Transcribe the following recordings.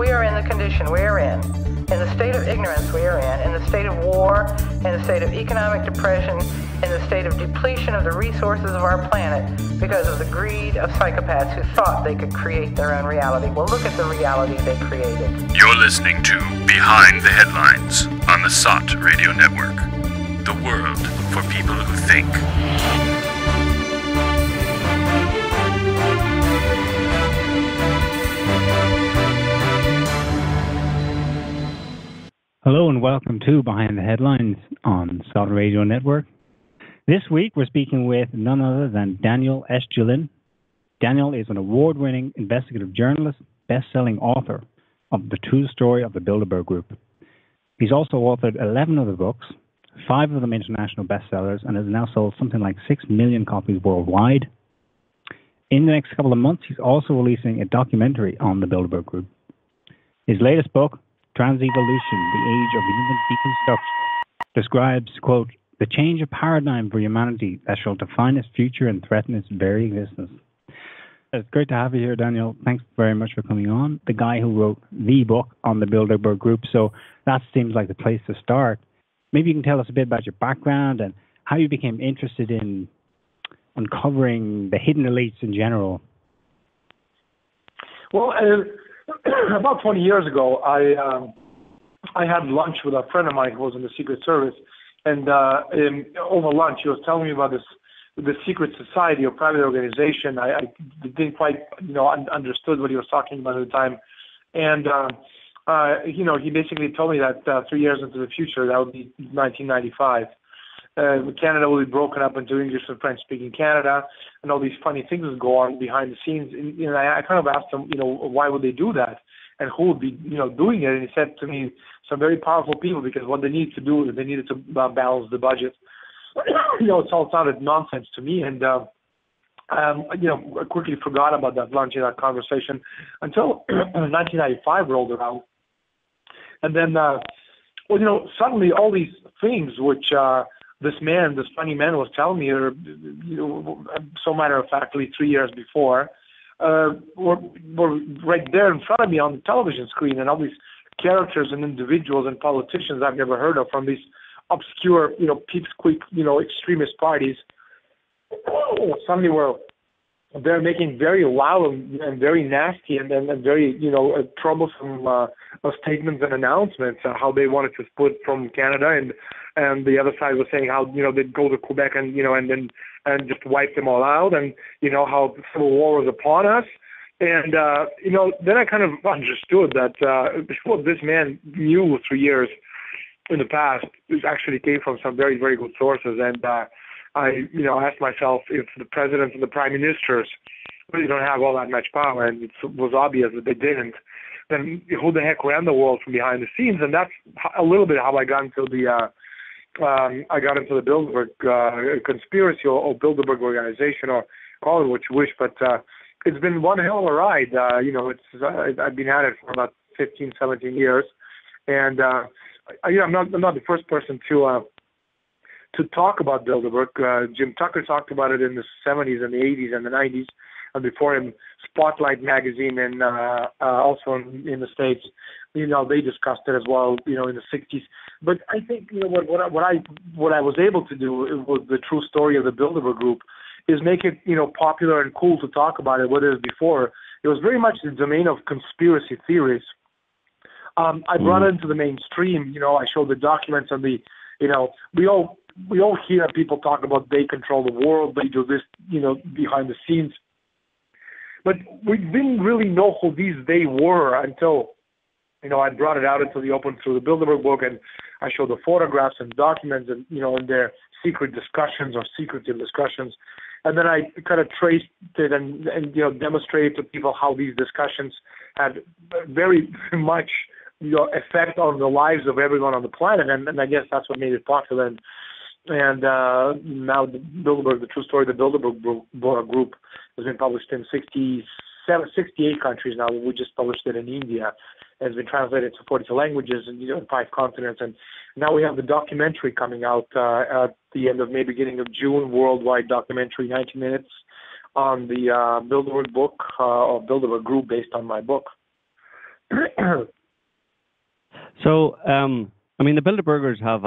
we are in the condition we are in the state of ignorance we are in the state of war, in the state of economic depression, in the state of depletion of the resources of our planet because of the greed of psychopaths who thought they could create their own reality. Well, look at the reality they created. You're listening to Behind the Headlines on the SOTT Radio Network. The world for people who think. Hello and welcome to Behind the Headlines on SOTT Radio Network. This week we're speaking with none other than Daniel Estulin. Daniel is an award-winning investigative journalist, best-selling author of The True Story of the Bilderberg Group. He's also authored 11 other books, 5 of them international bestsellers, and has now sold something like 6 million copies worldwide. In the next couple of months, he's also releasing a documentary on the Bilderberg Group. His latest book, Transevolution, The Age of Human Deconstruction, describes, quote, the change of paradigm for humanity that shall define its future and threaten its very existence. It's great to have you here, Daniel. Thanks very much for coming on. The guy who wrote the book on the Bilderberg Group, so that seems like the place to start. Maybe you can tell us a bit about your background and how you became interested in uncovering the hidden elites in general. Well, about 20 years ago, I had lunch with a friend of mine who was in the Secret Service, and over lunch he was telling me about the secret society or private organization. I didn't quite, understood what he was talking about at the time, and he basically told me that 3 years into the future, that would be 1995. Canada will be broken up into English and French-speaking Canada, and all these funny things would go on behind the scenes. And I kind of asked him, why would they do that, and who would be, doing it? And he said to me, some very powerful people, because what they need to do is they needed to balance the budget. It all sounded nonsense to me, and I quickly forgot about that lunch and that conversation until 1995 rolled around, and then, suddenly all these things which this funny man was telling me, so matter-of-factly 3 years before, were right there in front of me on the television screen, and all these characters and individuals and politicians I've never heard of from these obscure, pipsqueak, extremist parties, suddenly they're making very loud and very nasty and very, troublesome statements and announcements, how they wanted to split from Canada, and the other side was saying how, they'd go to Quebec and just wipe them all out, and, how the Civil War was upon us. And, then I kind of understood that what this man knew 3 years in the past actually came from some very, very good sources. And I asked myself if the presidents and the prime ministers really don't have all that much power, and it was obvious that they didn't, then who the heck ran the world from behind the scenes? And that's a little bit how I got into the Bilderberg conspiracy or Bilderberg organization, or call it what you wish, but it's been one hell of a ride. I've been at it for about 15, 17 years, and I'm not the first person to talk about Bilderberg. Jim Tucker talked about it in the 70s and the 80s and the 90s, and before him, Spotlight magazine, and also in the States, they discussed it as well, in the 60s. But I think, what I was able to do was the true story of the Bilderberg Group is make it, popular and cool to talk about it. What it was before, it was very much the domain of conspiracy theories. I brought it into the mainstream. I showed the documents and we all hear people talk about they control the world, they do this, behind the scenes. But we didn't really know who these they were until, I brought it out into the open through the Bilderberg book, and I showed the photographs and documents and, and their secret discussions or secretive discussions. And then I kind of traced it and demonstrated to people how these discussions had very much, effect on the lives of everyone on the planet. And I guess that's what made it popular. And now the true story of the Bilderberg Group has been published in 68 countries now. We just published it in India. It's been translated to 42 languages and 5 continents. And now we have the documentary coming out at the end of May, beginning of June, worldwide documentary, 90 minutes, on the Bilderberg book, or Bilderberg Group, based on my book. So, I mean, the Bilderbergers have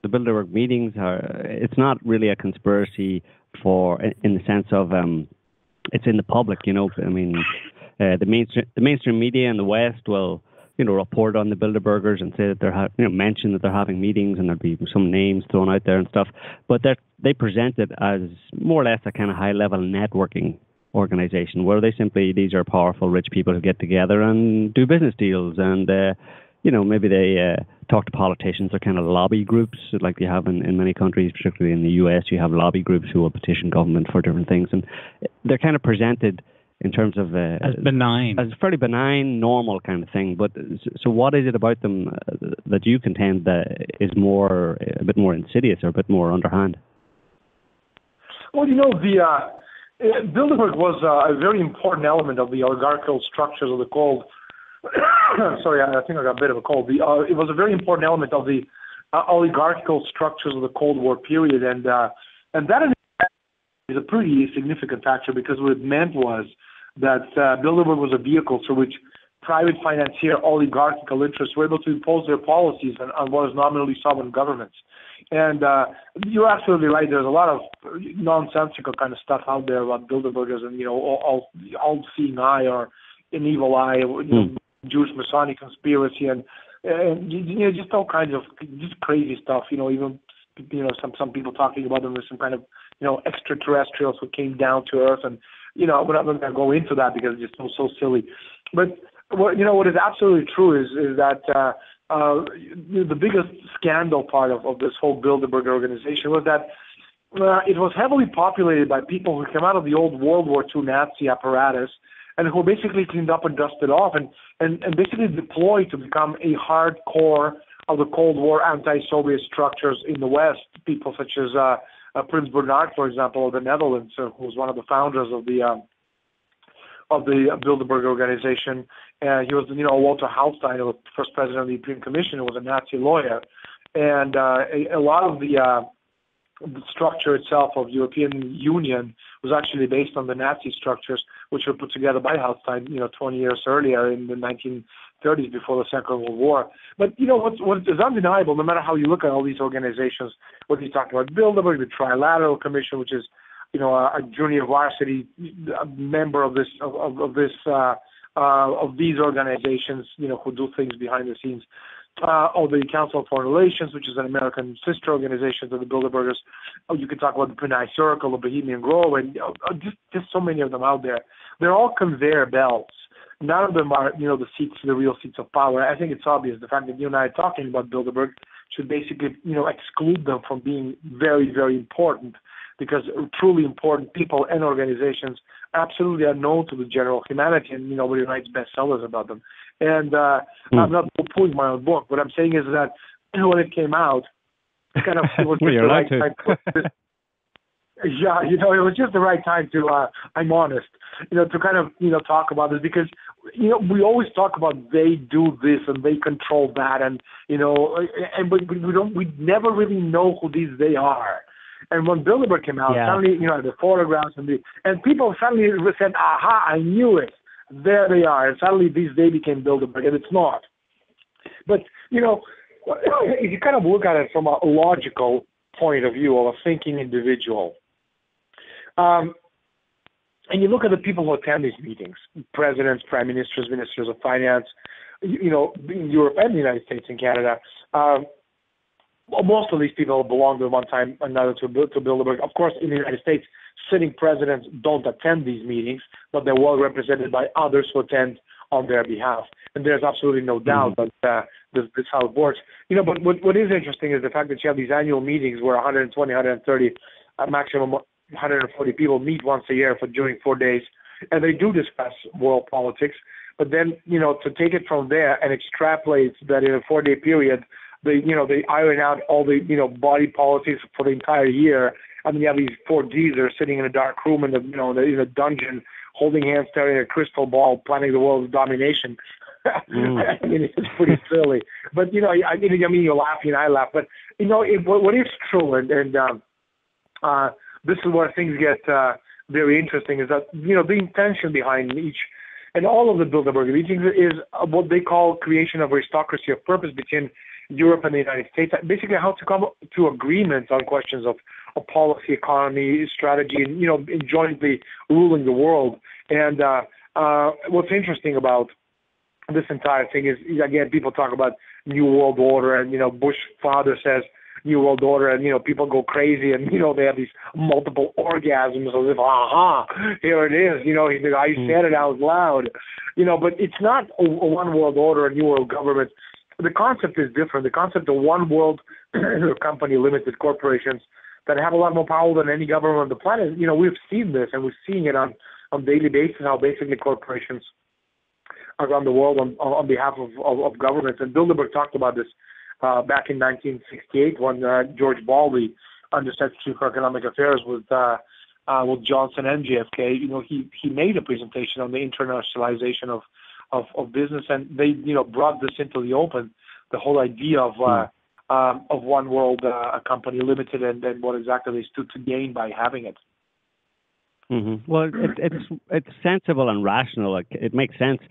the Bilderberg meetings it's not really a conspiracy in the sense of it's in the public, you know. I mean, the mainstream media in the West will, you know, report on the Bilderbergers and say that they're mention that they're having meetings, and there'll be some names thrown out there and stuff. But they present it as more or less a kind of high-level networking organization, where these are powerful, rich people who get together and do business deals, and you know, maybe they talk to politicians. They're kind of lobby groups, like you have in many countries, particularly in the US. You have lobby groups who will petition government for different things, and they're kind of presented in terms of as benign, as fairly benign, normal kind of thing. But so, what is it about them that you contend that is a bit more insidious or a bit more underhand? Well, you know, Bilderberg was a very important element of the oligarchical structures of the cold. Sorry, I think I got a bit of a cold. It was a very important element of the oligarchical structures of the Cold War period, and that is a pretty significant factor, because what it meant was that Bilderberg was a vehicle through which private financier oligarchical interests were able to impose their policies on what is nominally sovereign governments. And you're absolutely right. There's a lot of nonsensical kind of stuff out there about Bilderbergers and, you know, all-seeing eye or an evil eye, you know, Jewish Masonic conspiracy, and you know, just all kinds of just crazy stuff. You know, even, you know, some people talking about them as some kind of, you know, extraterrestrials who came down to Earth, and, you know, we're not going to go into that because it's just so silly. But what is absolutely true is that the biggest scandal part of this whole Bilderberg organization was that it was heavily populated by people who came out of the old World War II Nazi apparatus, and who basically cleaned up and dusted off and basically deployed to become a hardcore of the Cold War anti-Soviet structures in the West. People such as Prince Bernhard, for example, of the Netherlands, who was one of the founders of the Bilderberg organization. He was, you know, Walter Hallstein, the first president of the European Commission, who was a Nazi lawyer. And a lot of the structure itself of European Union was actually based on the Nazi structures, which were put together by Hallstein, you know, 20 years earlier in the 1930s, before the Second World War. But, you know, what is undeniable, no matter how you look at all these organizations, whether you talk about Bilderberg, the Trilateral Commission, which is, you know, a junior varsity member of these organizations, you know, who do things behind the scenes, or the Council of Foreign Relations, which is an American sister organization to the Bilderbergers. You can talk about the Pinay Circle, the Bohemian Grove, and just so many of them out there. They're all conveyor belts. None of them are, you know, the real seats of power. I think it's obvious. The fact that you and I are talking about Bilderberg should basically, you know, exclude them from being very, very important, because truly important people and organizations absolutely are known to the general humanity, and, you know, nobody writes bestsellers about them. And I'm not pulling my own book. What I'm saying is that, you know, when it came out, it was just the right time. Yeah, you know, it was just the right time to, I'm honest, you know, to kind of, you know, talk about this, because, you know, we always talk about they do this and they control that, and, you know, we never really know who these they are. And when Bilderberg came out, suddenly, you know, the photographs and people suddenly said, aha, I knew it. There they are. And suddenly they became Bilderberg, and it's not. But, you know, if you kind of look at it from a logical point of view of a thinking individual, and you look at the people who attend these meetings, presidents, prime ministers, ministers of finance, you know, in Europe and the United States and Canada, most of these people belong at one time or another to Bilderberg. Of course, in the United States, sitting presidents don't attend these meetings, but they're well represented by others who attend on their behalf. And there's absolutely no doubt that this is how it works. You know, but what is interesting is the fact that you have these annual meetings where 120, 130, maximum 140 people meet once a year during 4 days, and they do discuss world politics. But then, you know, to take it from there and extrapolate that in a 4-day period, they iron out all the, you know, body politics for the entire year. I mean, you have these 4 Ds that are sitting in a dark room in a dungeon, holding hands, staring at a crystal ball, planning the world's domination. I mean, it's pretty silly. But, you know, I mean, you're laughing, I laugh. But, you know, what is true, and this is where things get very interesting, is that, you know, the intention behind each And all of the Bilderberg meetings is what they call creation of aristocracy of purpose between Europe and the United States. Basically, how to come to agreements on questions of policy, economy, strategy, and in jointly ruling the world. And what's interesting about this entire thing is, again, people talk about New World Order, and Bush father says New World Order, and people go crazy, and they have these multiple orgasms as if, here it is, I said it out loud, but it's not a one world order, a new world government. The concept is different. The concept of one world company, limited corporations that have a lot more power than any government on the planet. We've seen this, and we're seeing it on daily basis, how basically corporations around the world on behalf of governments. And Bilderberg talked about this back in 1968 when George Baldy, Undersecretary for Economic Affairs with Johnson and JFK, he made a presentation on the internationalization of business, and they brought this into the open, the whole idea of one world company limited, and then what exactly they stood to gain by having it. Mm-hmm. Well, it's sensible and rational. Like, it makes sense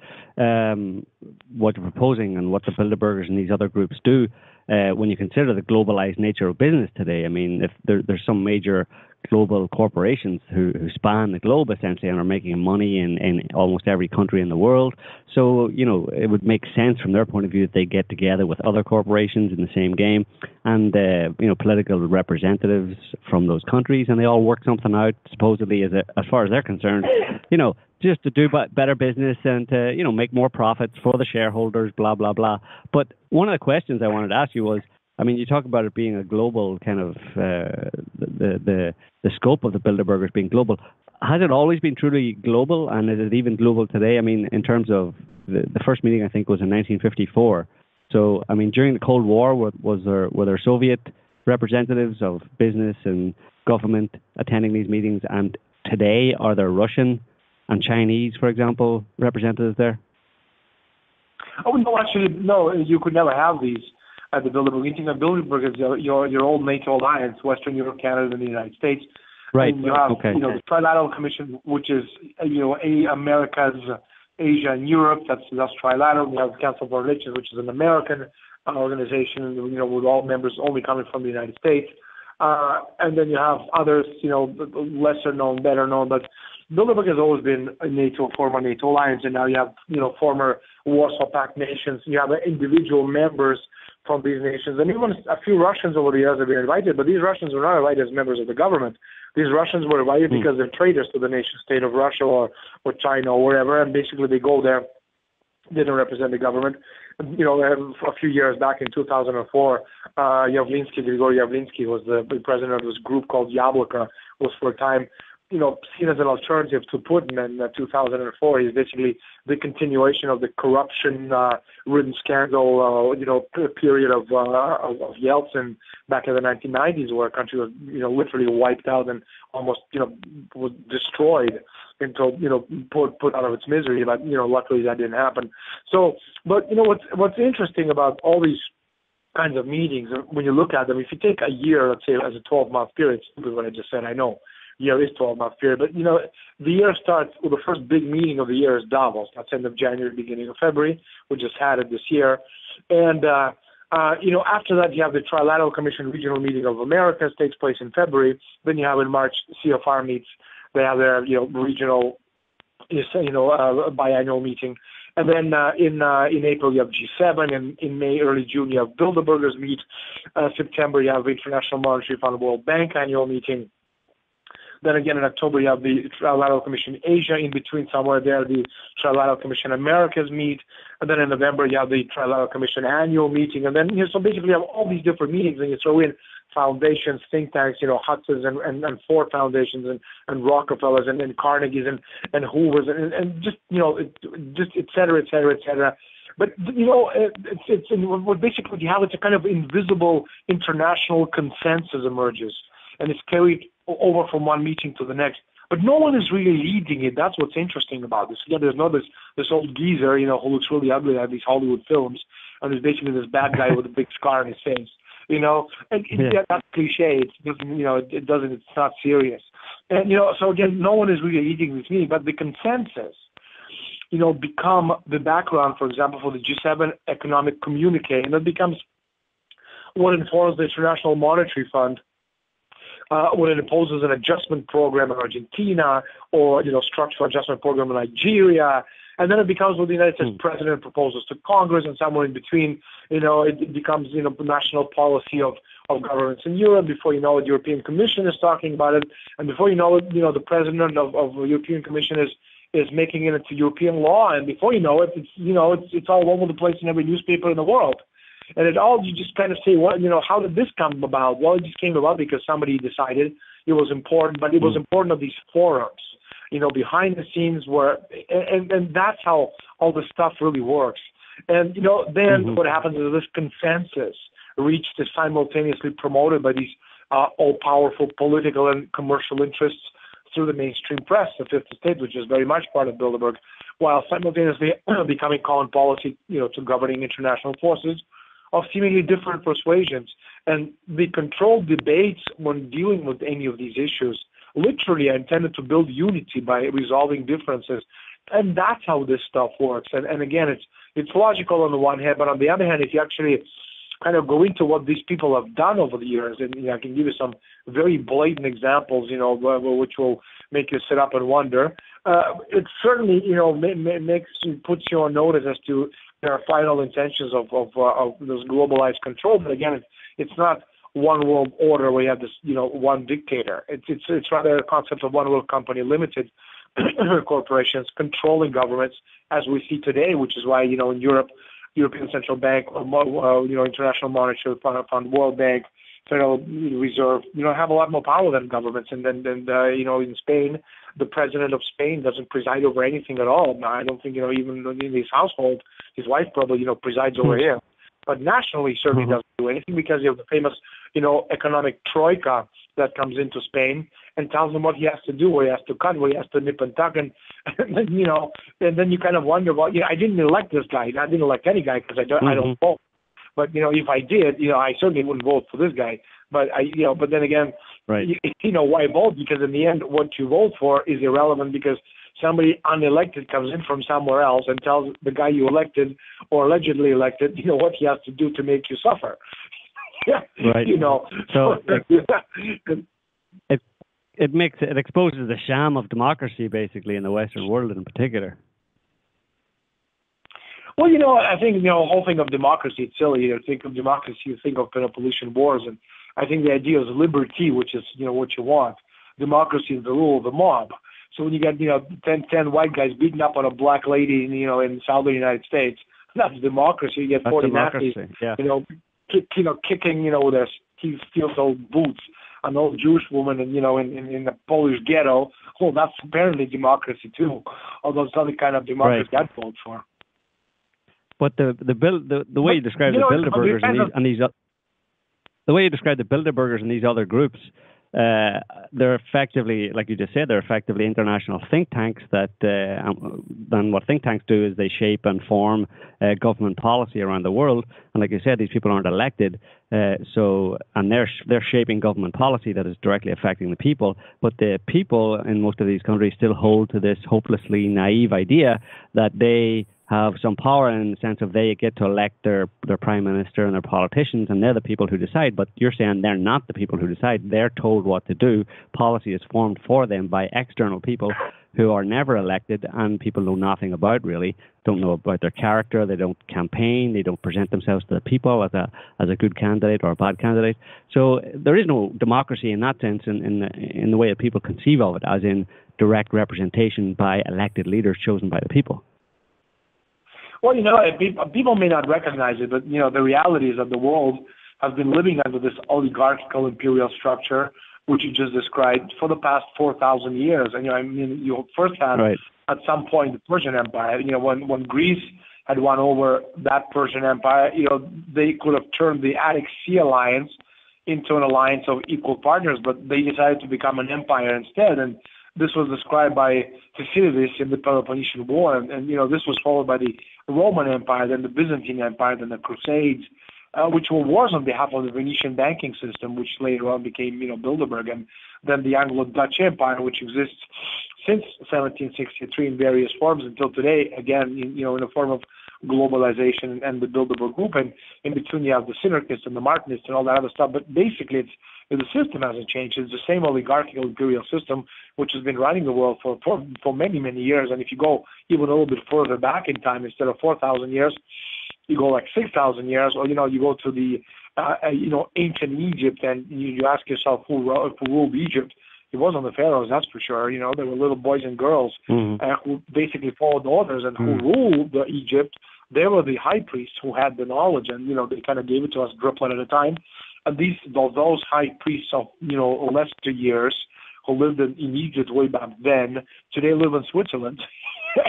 what you're proposing and what the Bilderbergers and these other groups do when you consider the globalized nature of business today. I mean, if there's some major global corporations who span the globe essentially and are making money in almost every country in the world. So, it would make sense from their point of view that they get together with other corporations in the same game and, political representatives from those countries, and they all work something out supposedly as far as they're concerned, just to do better business and to, make more profits for the shareholders, blah, blah, blah. But one of the questions I wanted to ask you was, I mean, you talk about it being a global kind of the scope of the Bilderbergers being global. Has it always been truly global, and is it even global today? I mean, in terms of the first meeting, I think was in 1954. So, I mean, during the Cold War, were there Soviet representatives of business and government attending these meetings? And today, are there Russian and Chinese, for example, representatives there? Oh no, actually, no. You could never have these at the Bilderberg meeting. Bilderberg is your old NATO alliance, Western Europe, Canada, and the United States. Right. And you have the Trilateral Commission, which is Americas, Asia, and Europe. That's trilateral. You have Council for Relations, which is an American organization, with all members only coming from the United States. And then you have others, lesser known, better known, but Bilderberg has always been a former NATO alliance, and now you have, former Warsaw Pact nations. You have individual members from these nations, and even a few Russians over the years have been invited, but these Russians were not invited as members of the government. These Russians were invited because they're traitors to the nation state of Russia or China or wherever, and basically they go there, they don't represent the government. A few years back in 2004, Grigori Yavlinsky was the president of this group called Yabloko, was for a time seen as an alternative to Putin. In 2004, he's basically the continuation of the corruption-ridden scandal, period of Yeltsin back in the 1990s, where a country was, literally wiped out and almost, was destroyed until, put out of its misery. But, luckily that didn't happen. So, but, what's interesting about all these kinds of meetings, when you look at them, if you take a year, let's say, as a 12-month period, stupid what I just said, I know. Year is 12-month period, but the year starts with the first big meeting of the year is Davos. That's end of January, beginning of February. We just had it this year, and after that you have the Trilateral Commission Regional Meeting of Americas, takes place in February. Then you have in March CFR meets. They have their regional biannual meeting, and then in April you have G7, and in May, early June you have Bilderbergers meet. September you have the International Monetary Fund World Bank annual meeting. Then again in October you have the Trilateral Commission Asia. In between somewhere there, the Trilateral Commission Americas meet. And then in November you have the Trilateral Commission annual meeting. And then so basically you have all these different meetings, and you throw in foundations, think tanks, Hudson's and Ford Foundations and Rockefellers and Carnegie's and Hoover's and just just et cetera, et cetera, et cetera. But it's what basically you have, it's a kind of invisible international consensus emerges, and it's carried over from one meeting to the next. But no one is really leading it. That's what's interesting about this. Again, there's not this old geezer, who looks really ugly at these Hollywood films, and there's basically this bad guy with a big scar on his face, and that's cliche. It's not serious. And, so again, no one is really leading this meeting, but the consensus become the background, for example, for the G7 economic communique, and it becomes what informs the International Monetary Fund when it imposes an adjustment program in Argentina or, structural adjustment program in Nigeria. And then it becomes what the United States president proposes to Congress, and somewhere in between, it becomes, national policy of governments in Europe. Before you know it, the European Commission is talking about it. And before you know it, the president of the European Commission is making it into European law. And before you know it, it's all over the place in every newspaper in the world. And you just kind of say, well, how did this come about? Well, it just came about because somebody decided it was important, but it was important of these forums, behind the scenes and that's how all this stuff really works. And, then what happens is this consensus reached is simultaneously promoted by these all-powerful political and commercial interests through the mainstream press, the Fifth Estate, which is very much part of Bilderberg, while simultaneously becoming common policy, to governing international forces of seemingly different persuasions. And the controlled debates when dealing with any of these issues literally are intended to build unity by resolving differences. And that's how this stuff works. And again, it's logical on the one hand, but on the other hand, if you actually kind of go into what these people have done over the years, and I can give you some very blatant examples, which will make you sit up and wonder. It certainly, puts you on notice as to their final intentions of this globalized control. But again, it's not one world order where you have this, one dictator. It's rather a concept of one world company limited corporations controlling governments as we see today, which is why, in Europe, European Central Bank, International Monetary Fund, World Bank, Federal Reserve, have a lot more power than governments. And then in Spain, the president of Spain doesn't preside over anything at all. I don't think, even in his household, his wife probably, presides over him. But nationally, he certainly doesn't do anything because you have the famous, economic troika that comes into Spain and tells him what he has to do, where he has to cut, where he has to nip and tuck. And then, and then you kind of wonder, well, I didn't elect this guy. I didn't elect any guy because I don't vote. But, if I did, I certainly wouldn't vote for this guy. But but then again, right. Why vote? Because in the end, what you vote for is irrelevant because somebody unelected comes in from somewhere else and tells the guy you elected or allegedly elected, what he has to do to make you suffer. Right. So it exposes the sham of democracy basically in the Western world in particular. Well, I think, the whole thing of democracy, it's silly. You think of democracy, you think of Peloponnesian Wars, and I think the idea is liberty, which is, what you want. Democracy is the rule of the mob. So when you get, 10 white guys beating up on a black lady, in southern United States, that's democracy. You get 40 Nazis, kicking, with their steel-toed boots, an old Jewish woman, in the Polish ghetto. Well, that's apparently democracy too. Although it's not the kind of democracy I'd vote for. But the way you describe the Bilderbergers the way you describe the Bilderbergers and these other groups, they're effectively, like you just said, they're effectively international think tanks that, then what think tanks do is they shape and form government policy around the world. And like you said, these people aren't elected, and they're shaping government policy that is directly affecting the people. But the people in most of these countries still hold to this hopelessly naive idea that they have some power in the sense of they get to elect their prime minister and their politicians, and they're the people who decide. But you're saying they're not the people who decide. They're told what to do. Policy is formed for them by external people who are never elected and people know nothing about, really. Don't know about their character. They don't campaign. They don't present themselves to the people as a good candidate or a bad candidate. So there is no democracy in that sense in the way that people conceive of it, as in direct representation by elected leaders chosen by the people. Well, people may not recognize it, but, the reality is that the world has been living under this oligarchical imperial structure, which you just described, for the past 4,000 years. And, you first had, at some point, the Persian Empire. When Greece had won over that Persian Empire, they could have turned the Attic Sea Alliance into an alliance of equal partners, but they decided to become an empire instead. And this was described by Thucydides in the Peloponnesian War, and this was followed by the Roman Empire, then the Byzantine Empire, then the Crusades, which were wars on behalf of the Venetian banking system, which later on became, Bilderberg, and then the Anglo-Dutch Empire, which exists since 1763 in various forms until today, again, in the form of globalization and the Bilderberg Group, and in between you have the synarchists and the Martinists and all that other stuff. But basically, the system hasn't changed. It's the same oligarchical imperial system which has been running the world for many, many years. And if you go even a little bit further back in time, instead of 4,000 years, you go like 6,000 years, or you go to the ancient Egypt, and you ask yourself who ruled Egypt. It wasn't the pharaohs, that's for sure. There were little boys and girls who basically followed orders, and who ruled Egypt. They were the high priests who had the knowledge, and they kind of gave it to us driplet at a time. And those high priests of lesser years who lived in Egypt way back then, today live in Switzerland. So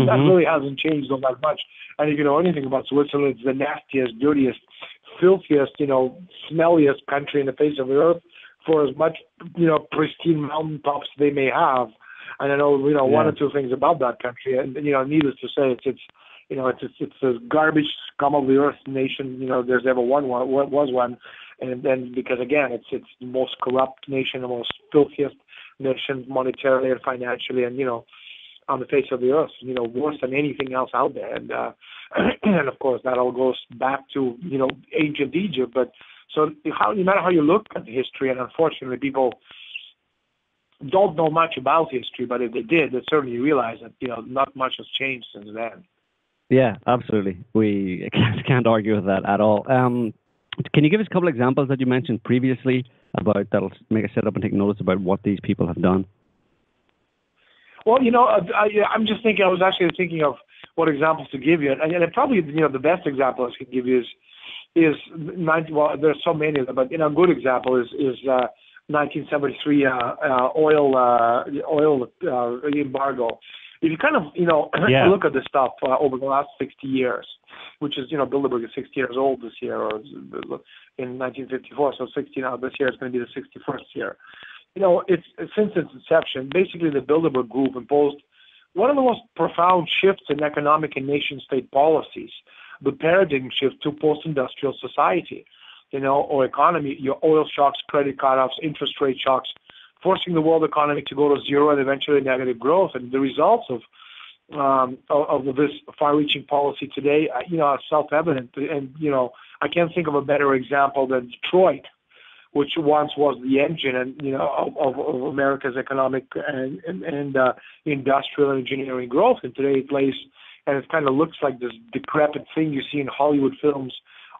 that really hasn't changed all that much. And if you know anything about Switzerland, it's the nastiest, dirtiest, filthiest, smelliest country in the face of the earth, for as much, pristine mountaintops they may have. And I know, one or two things about that country. And, needless to say, it's a garbage scum of the earth nation, there's ever was one. And then because, again, it's the most corrupt nation, the most filthiest nation monetarily and financially, and, on the face of the earth, worse than anything else out there. And, and of course, that all goes back to, ancient Egypt. But so no matter how you look at history, and unfortunately people don't know much about history, but if they did, they certainly realize that, not much has changed since then. Yeah, absolutely. We can't argue with that at all. Can you give us a couple of examples that you mentioned previously about that'll make us sit up and take notice about what these people have done? Well, I'm just thinking. I was actually thinking of what examples to give you, and probably the best example I can give you is 90. Well, there's so many, but a good example is 1973 oil embargo. If you kind of look at this stuff over the last 60 years, which is Bilderberg is 60 years old this year, or in 1954, so 60 now. This year is going to be the 61st year. It's since its inception, basically the Bilderberg Group imposed one of the most profound shifts in economic and nation-state policies, the paradigm shift to post-industrial society, or economy, your oil shocks, credit cut-offs, interest rate shocks, forcing the world economy to go to zero and eventually negative growth. And the results of this far-reaching policy today, are self-evident. And, I can't think of a better example than Detroit, which once was the engine of America's economic and industrial and engineering growth. And today it plays, and it kind of looks like this decrepit thing you see in Hollywood films.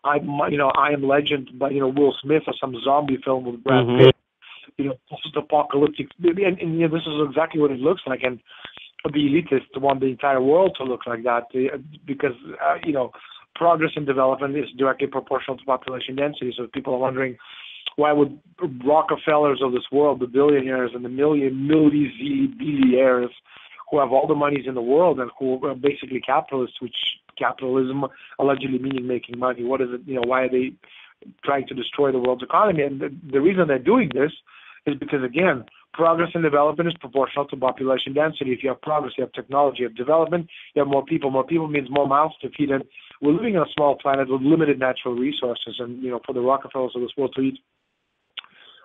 I Am Legend by Will Smith, or some zombie film with Brad Pitt. Post-apocalyptic, and this is exactly what it looks like. And the elitists want the entire world to look like that, because progress and development is directly proportional to population density. So people are wondering, why would Rockefellers of this world, the billionaires and the billionaires who have all the monies in the world and who are basically capitalists, which capitalism allegedly meaning making money, what is it? Why are they trying to destroy the world's economy? And the reason they're doing this is because, again, progress and development is proportional to population density. If you have progress, you have technology, you have development, you have more people. More people means more mouths to feed. And we're living on a small planet with limited natural resources. And, for the Rockefellers of this world to eat,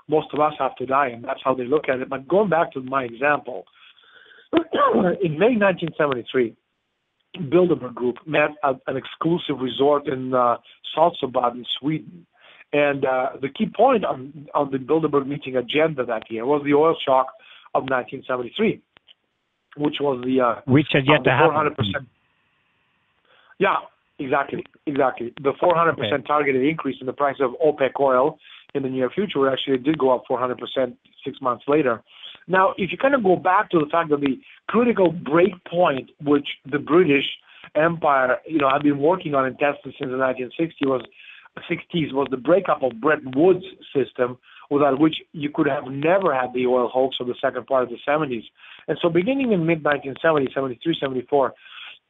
most of us have to die, and that's how they look at it. But going back to my example, in May 1973, Bilderberg Group met at an exclusive resort in Saltsjöbaden in Sweden. And the key point on the Bilderberg meeting agenda that year was the oil shock of 1973, which was the which had yet to happen. 400%. Yeah, exactly. The 400% targeted increase in the price of OPEC oil in the near future, where actually it did go up 400% 6 months later. Now, if you kind of go back to the fact that the critical break point, which the British Empire, had been working on intensely since the 1960s was the breakup of Bretton Woods system, without which you could have never had the oil hoax of the second part of the 70s. And so beginning in mid-1970, 73, 74,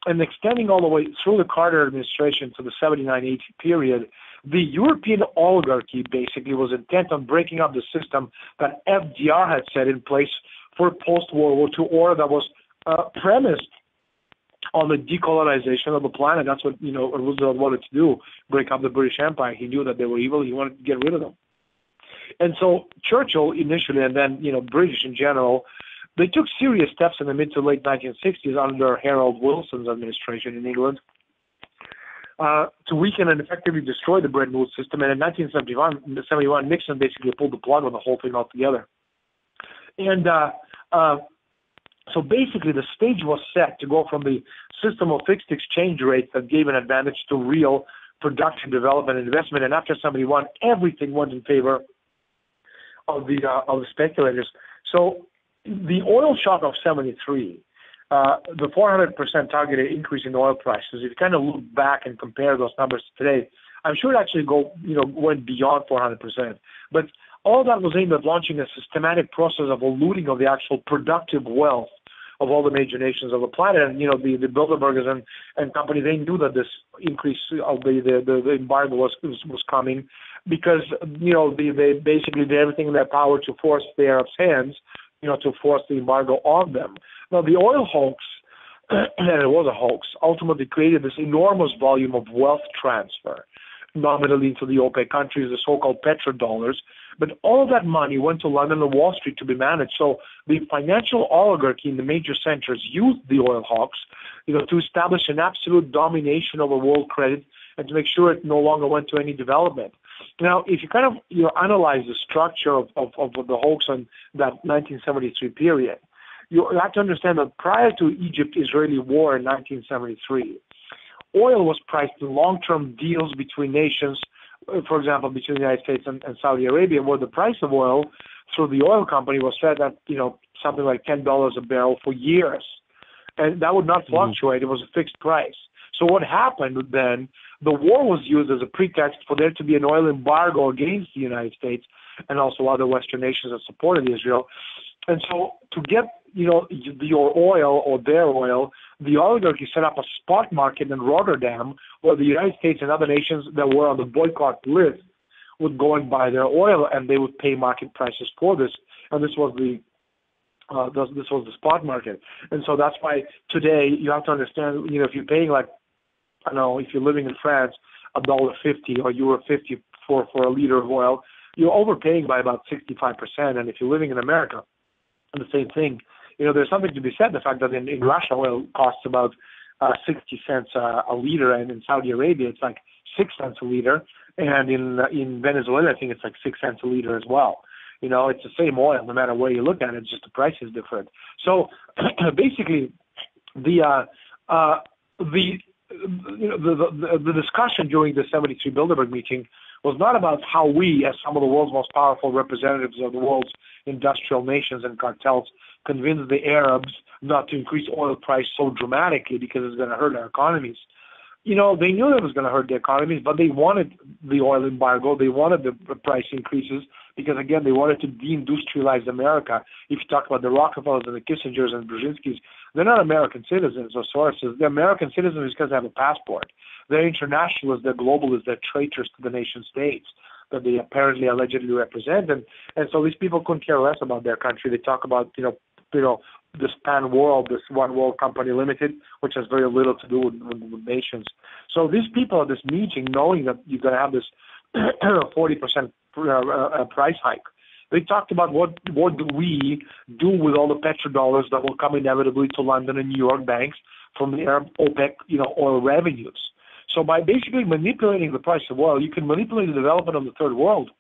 and extending all the way through the Carter administration to the 79-80 period, the European oligarchy basically was intent on breaking up the system that FDR had set in place for post-World War II order that was premised on the decolonization of the planet. That's what, Roosevelt wanted to do, break up the British Empire. He knew that they were evil. He wanted to get rid of them. And so Churchill initially, and then, British in general, they took serious steps in the mid to late 1960s under Harold Wilson's administration in England to weaken and effectively destroy the Bretton Woods system. And in 1971, Nixon basically pulled the plug on the whole thing altogether. And so basically the stage was set to go from the system of fixed exchange rates that gave an advantage to real production, development, and investment. And after 71, everything went in favor of the speculators. So the oil shock of 73, the 400% targeted increase in oil prices, if you kind of look back and compare those numbers to today, I'm sure it actually went beyond 400%. But all that was aimed at launching a systematic process of looting of the actual productive wealth of all the major nations of the planet. And, the Bilderbergers and company, they knew that this increase of the embargo was coming because, they basically did everything in their power to force the Arabs' hands, to force the embargo on them. Now, the oil hoax, and it was a hoax, ultimately created this enormous volume of wealth transfer, nominally into the OPEC countries, the so-called petrodollars. But all of that money went to London and Wall Street to be managed. So the financial oligarchy in the major centers used the oil hawks, to establish an absolute domination over world credit and to make sure it no longer went to any development. Now, if you kind of analyze the structure of the hoax on that 1973 period, you have to understand that prior to Egypt-Israeli war in 1973, oil was priced in long-term deals between nations, for example, between the United States and Saudi Arabia, where the price of oil through the oil company was set at, something like $10 a barrel for years. And that would not fluctuate. It was a fixed price. So what happened then, the war was used as a pretext for there to be an oil embargo against the United States and also other Western nations that supported Israel. And so to get, your oil or their oil, the oligarchy set up a spot market in Rotterdam where the United States and other nations that were on the boycott list would go and buy their oil, and they would pay market prices for this. And this was the spot market. And so that's why today you have to understand, if you're paying like, I don't know, if you're living in France, $1.50 or €1.50 for a liter of oil, you're overpaying by about 65%. And if you're living in America, the same thing. There's something to be said, the fact that in Russia, oil costs about 60 cents a liter, and in Saudi Arabia, it's like 6 cents a liter. And in Venezuela, I think it's like 6 cents a liter as well. It's the same oil, no matter where you look at it, just the price is different. So basically, the discussion during the 73 Bilderberg meeting was not about how we, as some of the world's most powerful representatives of the world's industrial nations and cartels, convinced the Arabs not to increase oil price so dramatically because it's going to hurt our economies. They knew that it was going to hurt the economies, but they wanted the oil embargo. They wanted the price increases because, again, they wanted to deindustrialize America. If you talk about the Rockefellers and the Kissingers and Brzezinskis, they're not American citizens or Soroses. They're American citizens because they have a passport. They're internationalists, they're globalists, they're traitors to the nation states that they apparently allegedly represent. And so these people couldn't care less about their country. They talk about, this pan world, this one world company limited, which has very little to do with nations. So these people at this meeting, knowing that you're going to have this 40% price hike, they talked about what do we do with all the petrodollars that will come inevitably to London and New York banks from the Arab OPEC, oil revenues. So by basically manipulating the price of oil, you can manipulate the development of the third world,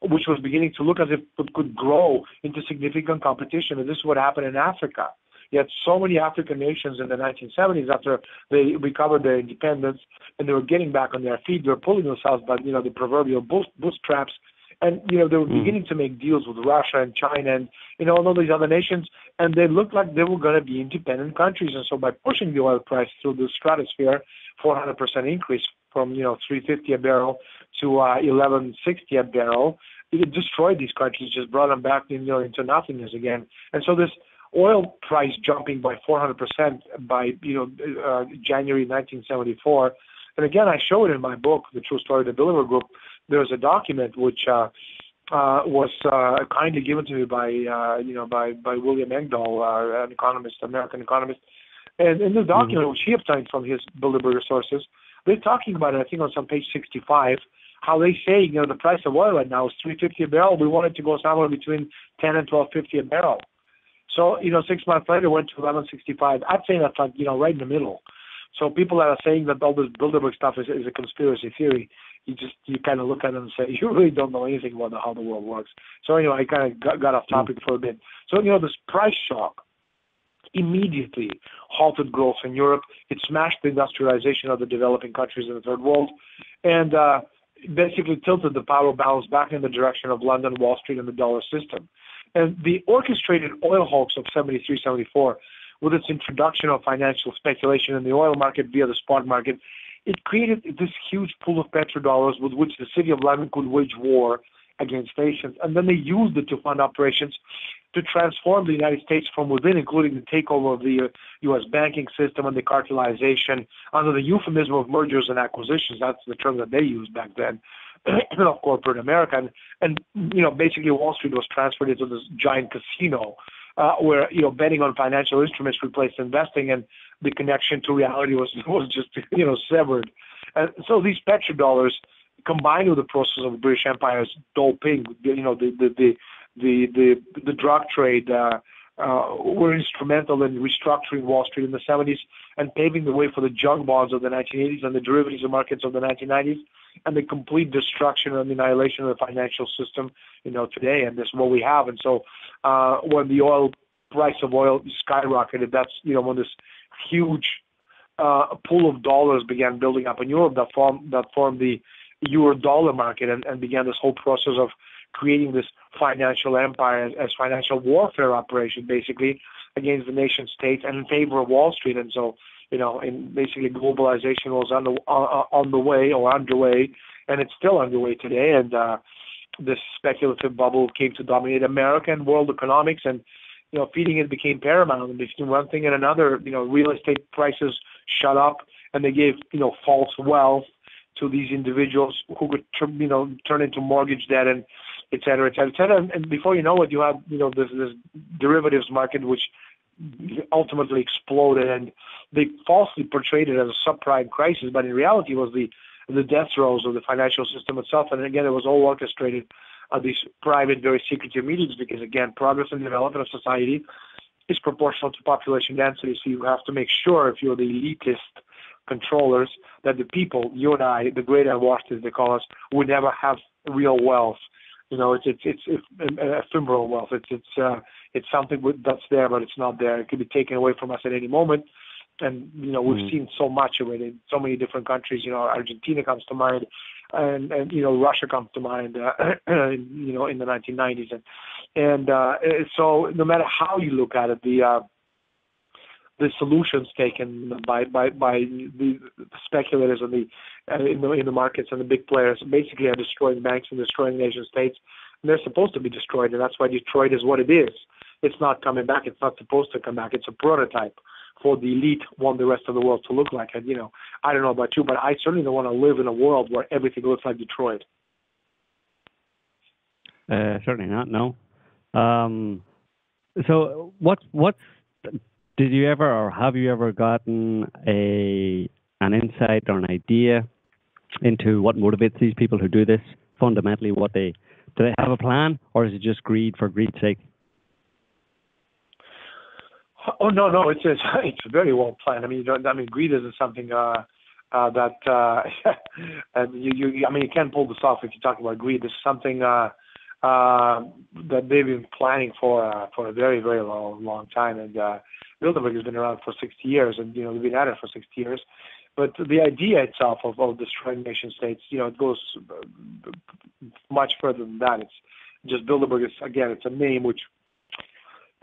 which was beginning to look as if it could grow into significant competition. And this is what happened in Africa. You had so many African nations in the 1970s after they recovered their independence and they were getting back on their feet. They were pulling themselves by, the proverbial bootstraps. And, they were beginning to make deals with Russia and China and, all these other nations. And they looked like they were going to be independent countries. And so by pushing the oil price through the stratosphere, 400% increase from, $3.50 a barrel to $11.60 a barrel, it destroyed these countries, just brought them back into nothingness again. And so this oil price jumping by 400% by, January 1974. And again, I show it in my book, The True Story of the Bilderberg Group. There's a document which was kindly given to me by William Engdahl, an economist, American economist. And in the document, which he obtained from his Bilderberg sources, they're talking about it, I think on some page 65, how they say, the price of oil right now is $3.50 a barrel. We want it to go somewhere between $10 and $12.50 a barrel. So, 6 months later, it went to $11.65. I'd say that's like, right in the middle. So people that are saying that all this Bilderberg stuff is a conspiracy theory, you kind of look at it and say, you really don't know anything about how the world works. So anyway, I kind of got off topic for a bit. So, this price shock immediately halted growth in Europe. It smashed the industrialization of the developing countries in the third world, and basically tilted the power balance back in the direction of London, Wall Street, and the dollar system. And the orchestrated oil hoax of 73, 74, with its introduction of financial speculation in the oil market via the spot market, it created this huge pool of petrodollars with which the city of London could wage war against nations. And then they used it to fund operations to transform the United States from within, including the takeover of the U.S. banking system and the cartelization under the euphemism of mergers and acquisitions. That's the term that they used back then, of corporate America. And basically Wall Street was transferred into this giant casino where, betting on financial instruments replaced investing, and the connection to reality was just, severed. And so these petrodollars, combined with the process of the British Empire's doping, the drug trade, were instrumental in restructuring Wall Street in the 70s and paving the way for the junk bonds of the 1980s and the derivatives markets of the 1990s, and the complete destruction and annihilation of the financial system, today. And this is what we have. And so when the price of oil skyrocketed, that's, when this huge pool of dollars began building up in Europe that formed the euro-dollar market and began this whole process of creating this financial empire as financial warfare operation, basically, against the nation states and in favor of Wall Street. And so, basically globalization was on the way or underway, and it's still underway today. And this speculative bubble came to dominate American world economics, and feeding it became paramount. And between one thing and another, real estate prices shot up, and they gave false wealth to these individuals who could turn into mortgage debt, and et cetera, et cetera, et cetera. And before you know it, you have this derivatives market which ultimately exploded, and they falsely portrayed it as a subprime crisis, but in reality it was the death throes of the financial system itself. And again, it was all orchestrated at these private, very secretive meetings, because again, progress and development of society is proportional to population density. So you have to make sure, if you're the elitist controllers, that the people, you and I, the great unwashed as they call us, would never have real wealth. It's ephemeral wealth. It's something that's there, but it's not there. It could be taken away from us at any moment. And we've seen so much of it in so many different countries. Argentina comes to mind, and Russia comes to mind. In the 1990s, and so no matter how you look at it, the solutions taken by the speculators and in the markets and the big players basically are destroying banks and destroying nation states. And they're supposed to be destroyed, and that's why Detroit is what it is. It's not coming back. It's not supposed to come back. It's a prototype for the elite want the rest of the world to look like. And I don't know about you, but I certainly don't want to live in a world where everything looks like Detroit. Certainly not. No. So what's did you ever, or have you ever gotten an insight or an idea into what motivates these people who do this? Fundamentally, do they have a plan, or is it just greed for greed's sake? Oh no, it's very well planned. Greed isn't something that and you can't pull this off if you talk about greed. This is something that they've been planning for a very, very long time. And Bilderberg has been around for 60 years, and they've been at it for 60 years. But the idea itself of destroying nation states, it goes much further than that. It's just Bilderberg is, again, it's a name which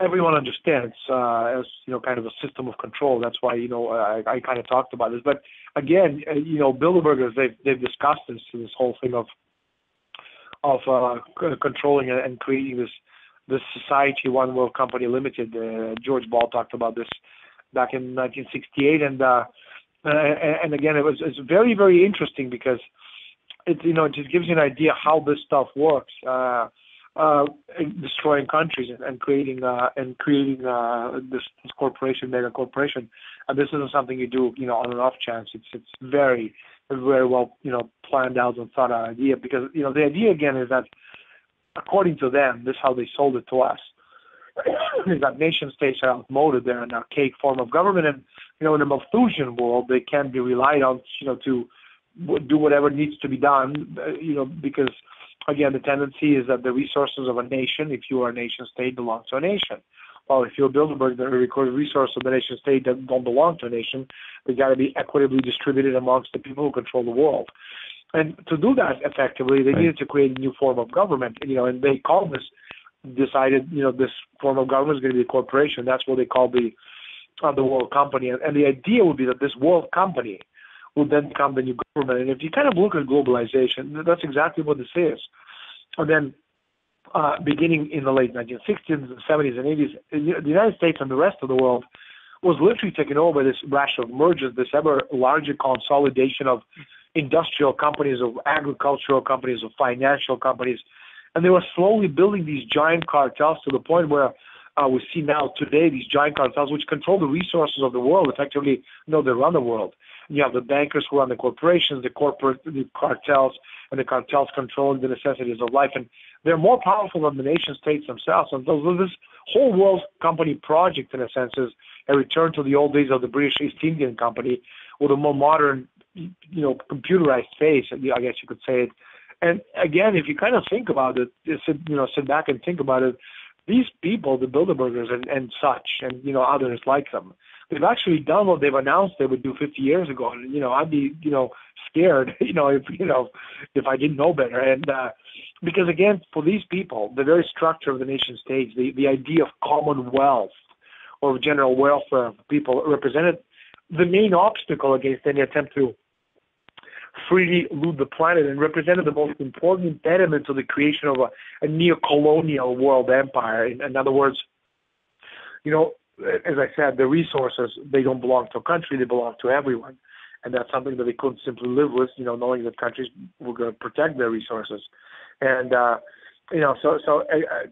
everyone understands as kind of a system of control. That's why I kind of talked about this. But again, Bilderbergers, they've discussed this whole thing of controlling and creating this society, one world company limited. George Ball talked about this back in 1968, and again, it's very, very interesting because it just gives you an idea how this stuff works. destroying countries and creating this corporation, mega corporation. And this isn't something you do, on an off chance. It's very, very well, planned out and thought out idea, because, the idea again is that, according to them, this is how they sold it to us, is that nation states are outmoded. They're an archaic form of government, and, in a Malthusian world, they can be relied on, to do whatever needs to be done, because, again, the tendency is that the resources of a nation, if you are a nation state, belong to a nation. Well, if you're Bilderberg, the resources of the nation state that don't belong to a nation, they got to be equitably distributed amongst the people who control the world. And to do that effectively, they needed to create a new form of government, and they decided, this form of government is going to be a corporation. That's what they call the world company. And the idea would be that this world company would then become the new government. And if you kind of look at globalization, that's exactly what this is. And then beginning in the late 1960s, the 70s, and 80s, the United States and the rest of the world was literally taken over by this rash of mergers, this ever larger consolidation of industrial companies, of agricultural companies, of financial companies. And they were slowly building these giant cartels to the point where we see now today these giant cartels which control the resources of the world. Effectively, they run the world. You have the bankers who run the corporations, the cartels, and the cartels controlling the necessities of life. And they're more powerful than the nation states themselves. And so this whole world company project, in a sense, is a return to the old days of the British East Indian Company with a more modern, computerized face, I guess you could say it. And again, if you kind of think about it, sit back and think about it, these people, the Bilderbergers and such, and, others like them, they've actually done what they've announced they would do 50 years ago. And, I'd be, scared, if I didn't know better. And because, again, for these people, the very structure of the nation states, the idea of commonwealth or general welfare of people represented the main obstacle against any attempt to freely loot the planet, and represented the most important impediment to the creation of a neo-colonial world empire. In other words, as I said, the resources, they don't belong to a country, they belong to everyone. And that's something that they couldn't simply live with, knowing that countries were going to protect their resources. And, so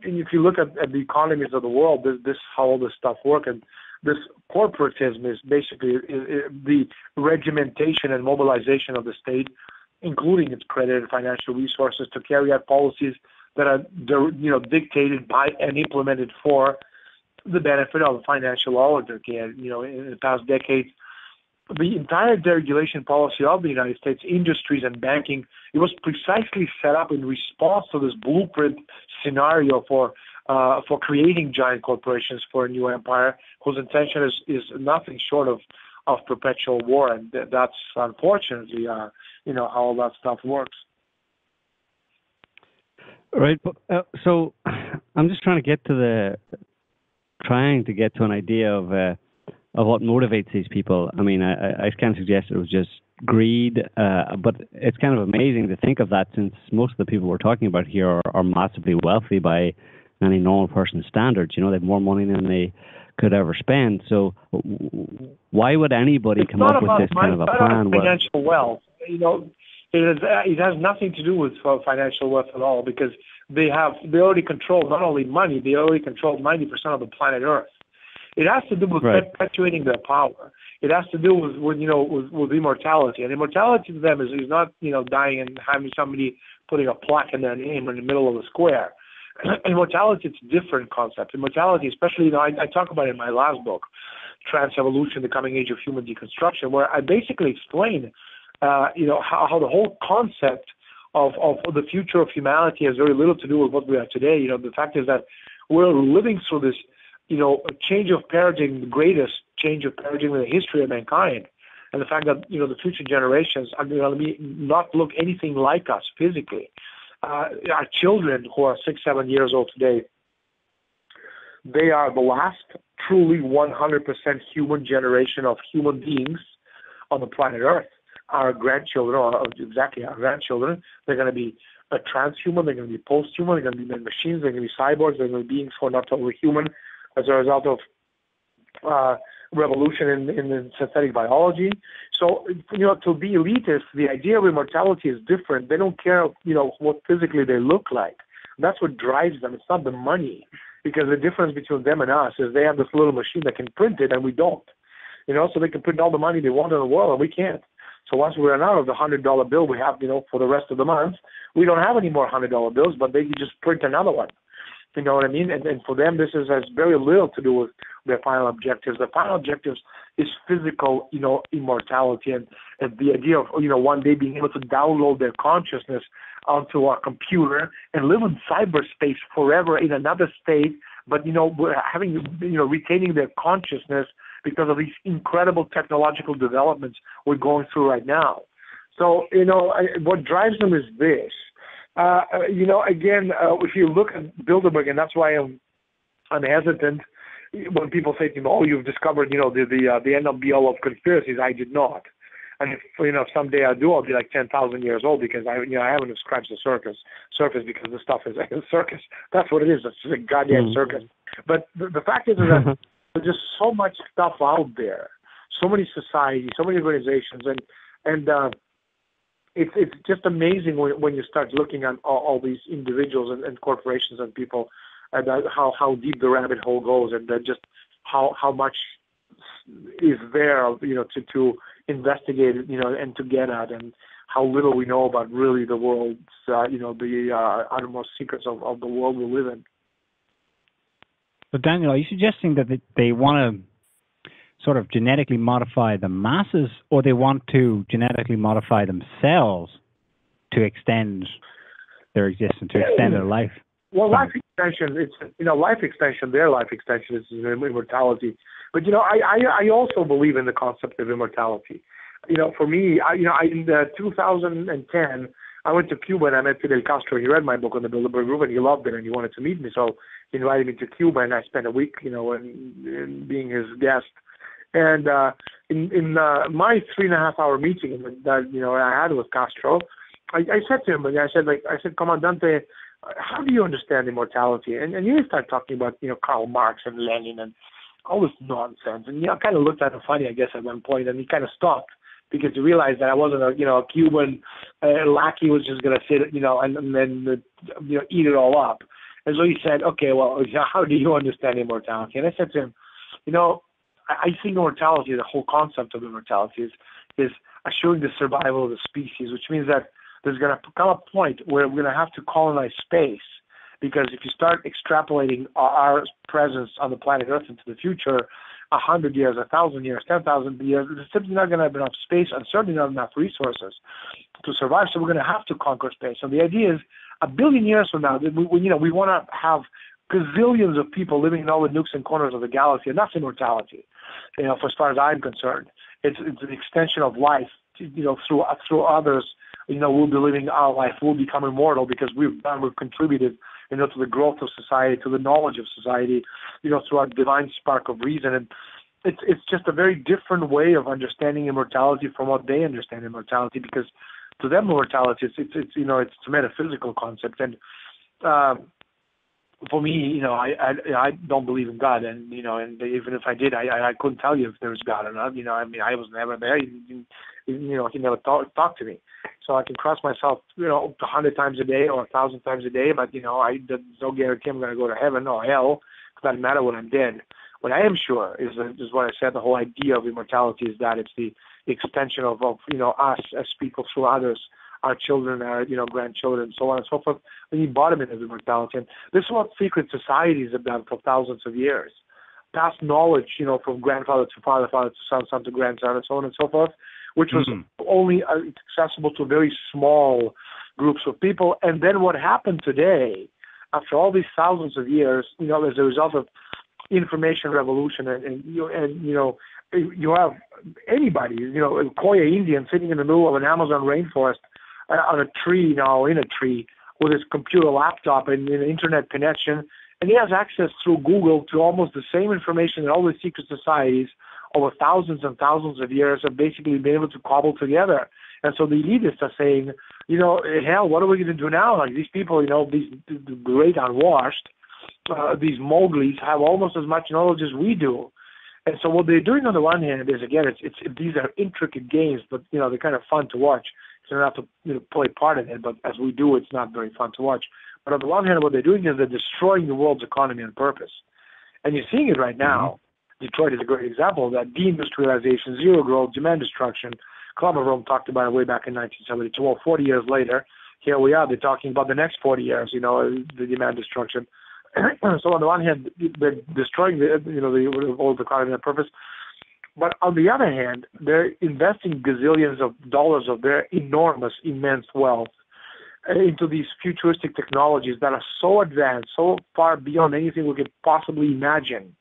if you look at the economies of the world, this how all this stuff works. And this corporatism is basically the regimentation and mobilization of the state, including its credit and financial resources, to carry out policies that are, dictated by and implemented for the benefit of financial oligarchy. And, in the past decades, the entire deregulation policy of the United States, industries and banking, it was precisely set up in response to this blueprint scenario for creating giant corporations for a new empire, whose intention is nothing short of perpetual war. And that's unfortunately, how all that stuff works. Right. So I'm just trying to get to an idea of what motivates these people. I mean, I can't suggest it was just greed, but it's kind of amazing to think of that, since most of the people we're talking about here are massively wealthy by any normal person's standards. They have more money than they could ever spend. So why would anybody come up with this kind of a plan? Financial wealth, it has nothing to do with financial wealth at all, because they already control not only money, they already control 90% of the planet Earth. It has to do with perpetuating their power. It has to do with immortality. And immortality to them is not, dying and having somebody putting a plaque in their name in the middle of a square. Immortality, it's a different concept. Immortality, especially, I talk about it in my last book, Trans-Evolution, the Coming Age of Human Deconstruction, where I basically explain, how the whole concept of the future of humanity has very little to do with what we are today. The fact is that we're living through this, a change of paradigm, the greatest change of paradigm in the history of mankind. And the fact that, the future generations are going to not look anything like us physically. Our children, who are 6-7 years old today, they are the last truly 100% human generation of human beings on the planet Earth. Our grandchildren, they're going to be a transhuman, they're going to be posthuman, they're going to be machines, they're going to be cyborgs, they're going to be beings who are not totally human as a result of revolution in synthetic biology. So, to be elitist, the idea of immortality is different. They don't care, what physically they look like. That's what drives them. It's not the money, because the difference between them and us is they have this little machine that can print it and we don't. So they can print all the money they want in the world and we can't. So once we run out of the $100 bill we have, for the rest of the month, we don't have any more $100 bills, but they can just print another one. You know what I mean? And for them, this has very little to do with their final objectives. The final objectives is physical, immortality, and the idea of, one day being able to download their consciousness onto our computer and live in cyberspace forever in another state, but, having, retaining their consciousness because of these incredible technological developments we're going through right now. So, what drives them is this. If you look at Bilderberg, and that's why I'm hesitant when people say to me, "Oh, you've discovered, the end all be all of conspiracies." I did not. And if someday I do, I'll be like 10,000 years old because I haven't scratched the surface because the stuff is like a circus. That's what it is. It's just a goddamn circus. But the fact is that there's just so much stuff out there, so many societies, so many organizations, and it's just amazing when you start looking at all these individuals and corporations and people, and how deep the rabbit hole goes, and just how much is there, to investigate, and to get at, and how little we know about really the world's, the uttermost secrets of the world we live in. So, Daniel, are you suggesting that they want to sort of genetically modify the masses, or they want to genetically modify themselves to extend their existence, to extend their life? Well, life extension, their life extension is immortality. But, I also believe in the concept of immortality. For me, in 2010, I went to Cuba and I met Fidel Castro. He read my book on the Bilderberg Group and he loved it and he wanted to meet me. So he invited me to Cuba and I spent a week, in being his guest. And in my 3.5-hour meeting that I had with Castro, I said to him, I said, Comandante, how do you understand immortality? And he started talking about Karl Marx and Lenin and all this nonsense. And I kind of looked at him funny, I guess, at one point, and he kind of stopped because he realized that I wasn't a Cuban lackey who was just going to sit, and then eat it all up. And so he said, okay, well, how do you understand immortality? And I said to him, I think immortality, the whole concept of immortality is assuring the survival of the species, which means that there's going to come a point where we're going to have to colonize space, because if you start extrapolating our presence on the planet Earth into the future, 100 years, 1,000 years, 10,000 years, there's simply not going to have enough space and certainly not enough resources to survive. So we're going to have to conquer space. So the idea is, 1 billion years from now, we want to have gazillions of people living in all the nooks and corners of the galaxy, and that's immortality. For as far as I'm concerned, it's an extension of life. Through others, we'll be living our life. We'll become immortal because we've contributed, to the growth of society, to the knowledge of society, through our divine spark of reason. And it's just a very different way of understanding immortality from what they understand immortality, because to them, immortality, it's a metaphysical concept. And for me, I don't believe in God, and and even if I did, I couldn't tell you if there was God or not. I was never there. He never talked to me, so I can cross myself, 100 times a day or 1,000 times a day. But there's no guarantee I'm going to go to heaven or hell. It doesn't matter when I'm dead. What I am sure is what I said. The whole idea of immortality is that it's the extension of us as people through others. Our children, our grandchildren, so on and so forth, the embodiment of immortality. And this is what secret societies have done for thousands of years. Past knowledge, from grandfather to father, father to son, son to grandson, and so on and so forth, which was only accessible to very small groups of people. And then what happened today, after all these thousands of years, as a result of information revolution, and you have anybody, a Koya Indian sitting in the middle of an Amazon rainforest, on a tree in a tree with his computer laptop and an internet connection, and he has access through Google to almost the same information that all the secret societies over thousands and thousands of years have basically been able to cobble together. And so the elitists are saying, hell, what are we going to do now? Like these people, these great unwashed, these Mowglis have almost as much knowledge as we do. And so what they're doing on the one hand is, again, these are intricate games, but they're kind of fun to watch. So you don't have to play part in it, but as we do, it's not very fun to watch. But on the one hand, what they're doing is they're destroying the world's economy on purpose. And you're seeing it right now. Detroit is a great example of that. Deindustrialization, zero growth, demand destruction. Club of Rome talked about it way back in 1972. Well, 40 years later, here we are. They're talking about the next 40 years, the demand destruction. So on the one hand, they're destroying the world economy on purpose. But on the other hand, they're investing gazillions of dollars of their enormous, immense wealth into these futuristic technologies that are so advanced, so far beyond anything we could possibly imagine.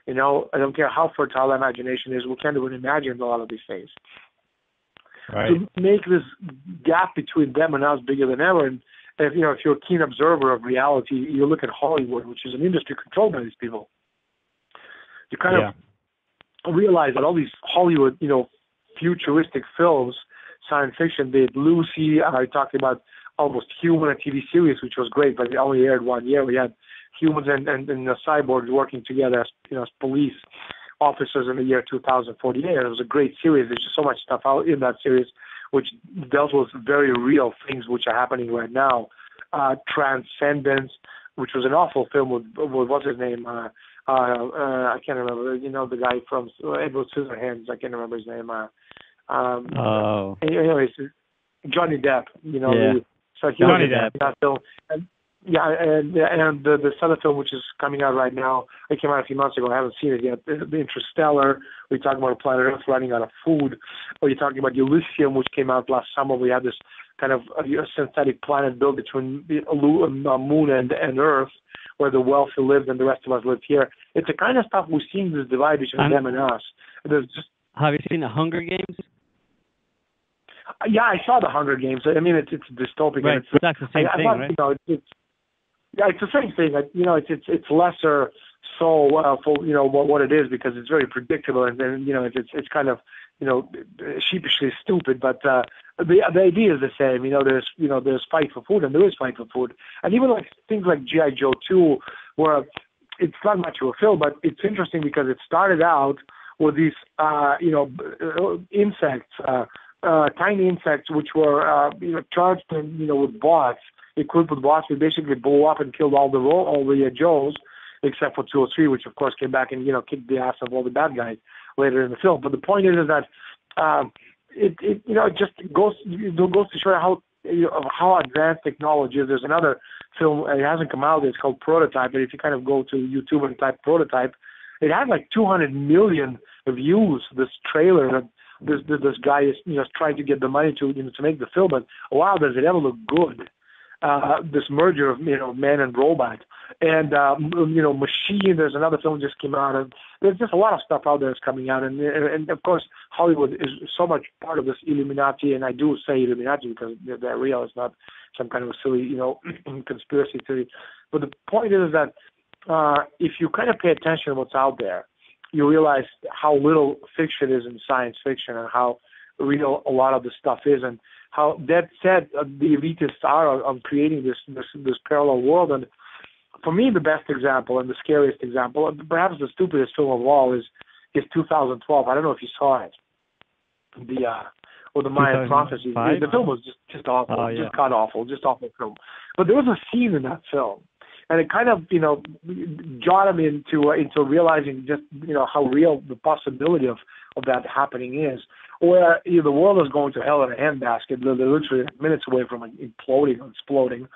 I don't care how fertile imagination is, we can't even imagine a lot of these things. Right. To make this gap between them and us bigger than ever, and if you're a keen observer of reality, you look at Hollywood, which is an industry controlled by these people, you kind of realize that all these Hollywood, futuristic films, science fiction, be it Lucy, I talked about Almost Human, a TV series, which was great, but it only aired 1 year. We had humans and the cyborgs working together as police officers in the year 2048. It was a great series. There's just so much stuff out in that series which dealt with very real things which are happening right now. Transcendence, which was an awful film with what's his name? I can't remember. The guy from Edward Scissorhands. I can't remember his name. Anyways, Johnny Depp. Johnny Depp. That film. And the other film which is coming out right now, it came out a few months ago. I haven't seen it yet. The Interstellar. We're talking about a planet Earth running out of food. Or you're talking about Elysium, which came out last summer. We had this kind of a synthetic planet built between the moon and Earth, where the wealthy lived and the rest of us live here. It's the kind of stuff we're seeing, this divide between them and us. Have you seen The Hunger Games? Yeah, I saw The Hunger Games. I mean, it's dystopic. Right, that's the same thing, right? It's the same thing. It's lesser so for what it is, because it's very predictable, and then it's kind of sheepishly stupid, but the idea is the same. There's fight for food, and there is fight for food, and even like things like G.I. Joe 2, where it's not much of a film, but it's interesting because it started out with these insects, tiny insects, which were charged with bots, equipped with bots. We basically blew up and killed all the Joes, except for 2 or 3, which of course came back and kicked the ass of all the bad guys later in the film. But the point is that it just goes to show how advanced technology is. There's another film, it hasn't come out, it's called Prototype, but if you kind of go to YouTube and type Prototype, it had like 200 million views, this trailer. This guy is trying to get the money to make the film, but wow, does it ever look good? This merger of man and robot, and machine. There's another film just came out, and there's just a lot of stuff out there that's coming out, and of course Hollywood is so much part of this Illuminati, and I do say Illuminati because they're real. It's not some kind of a silly conspiracy theory. But the point is that if you kind of pay attention to what's out there, you realize how little fiction is in science fiction and how real a lot of the stuff is, and how that said the elitists are on creating this parallel world. And for me, the best example and the scariest example, and perhaps the stupidest film of all, is 2012. I don't know if you saw it. The Mayan prophecy. The film was just awful, just god awful, just awful film. But there was a scene in that film, and it kind of jot him into realizing just how real the possibility of that happening is, where the world is going to hell in a handbasket. They're literally minutes away from imploding or exploding,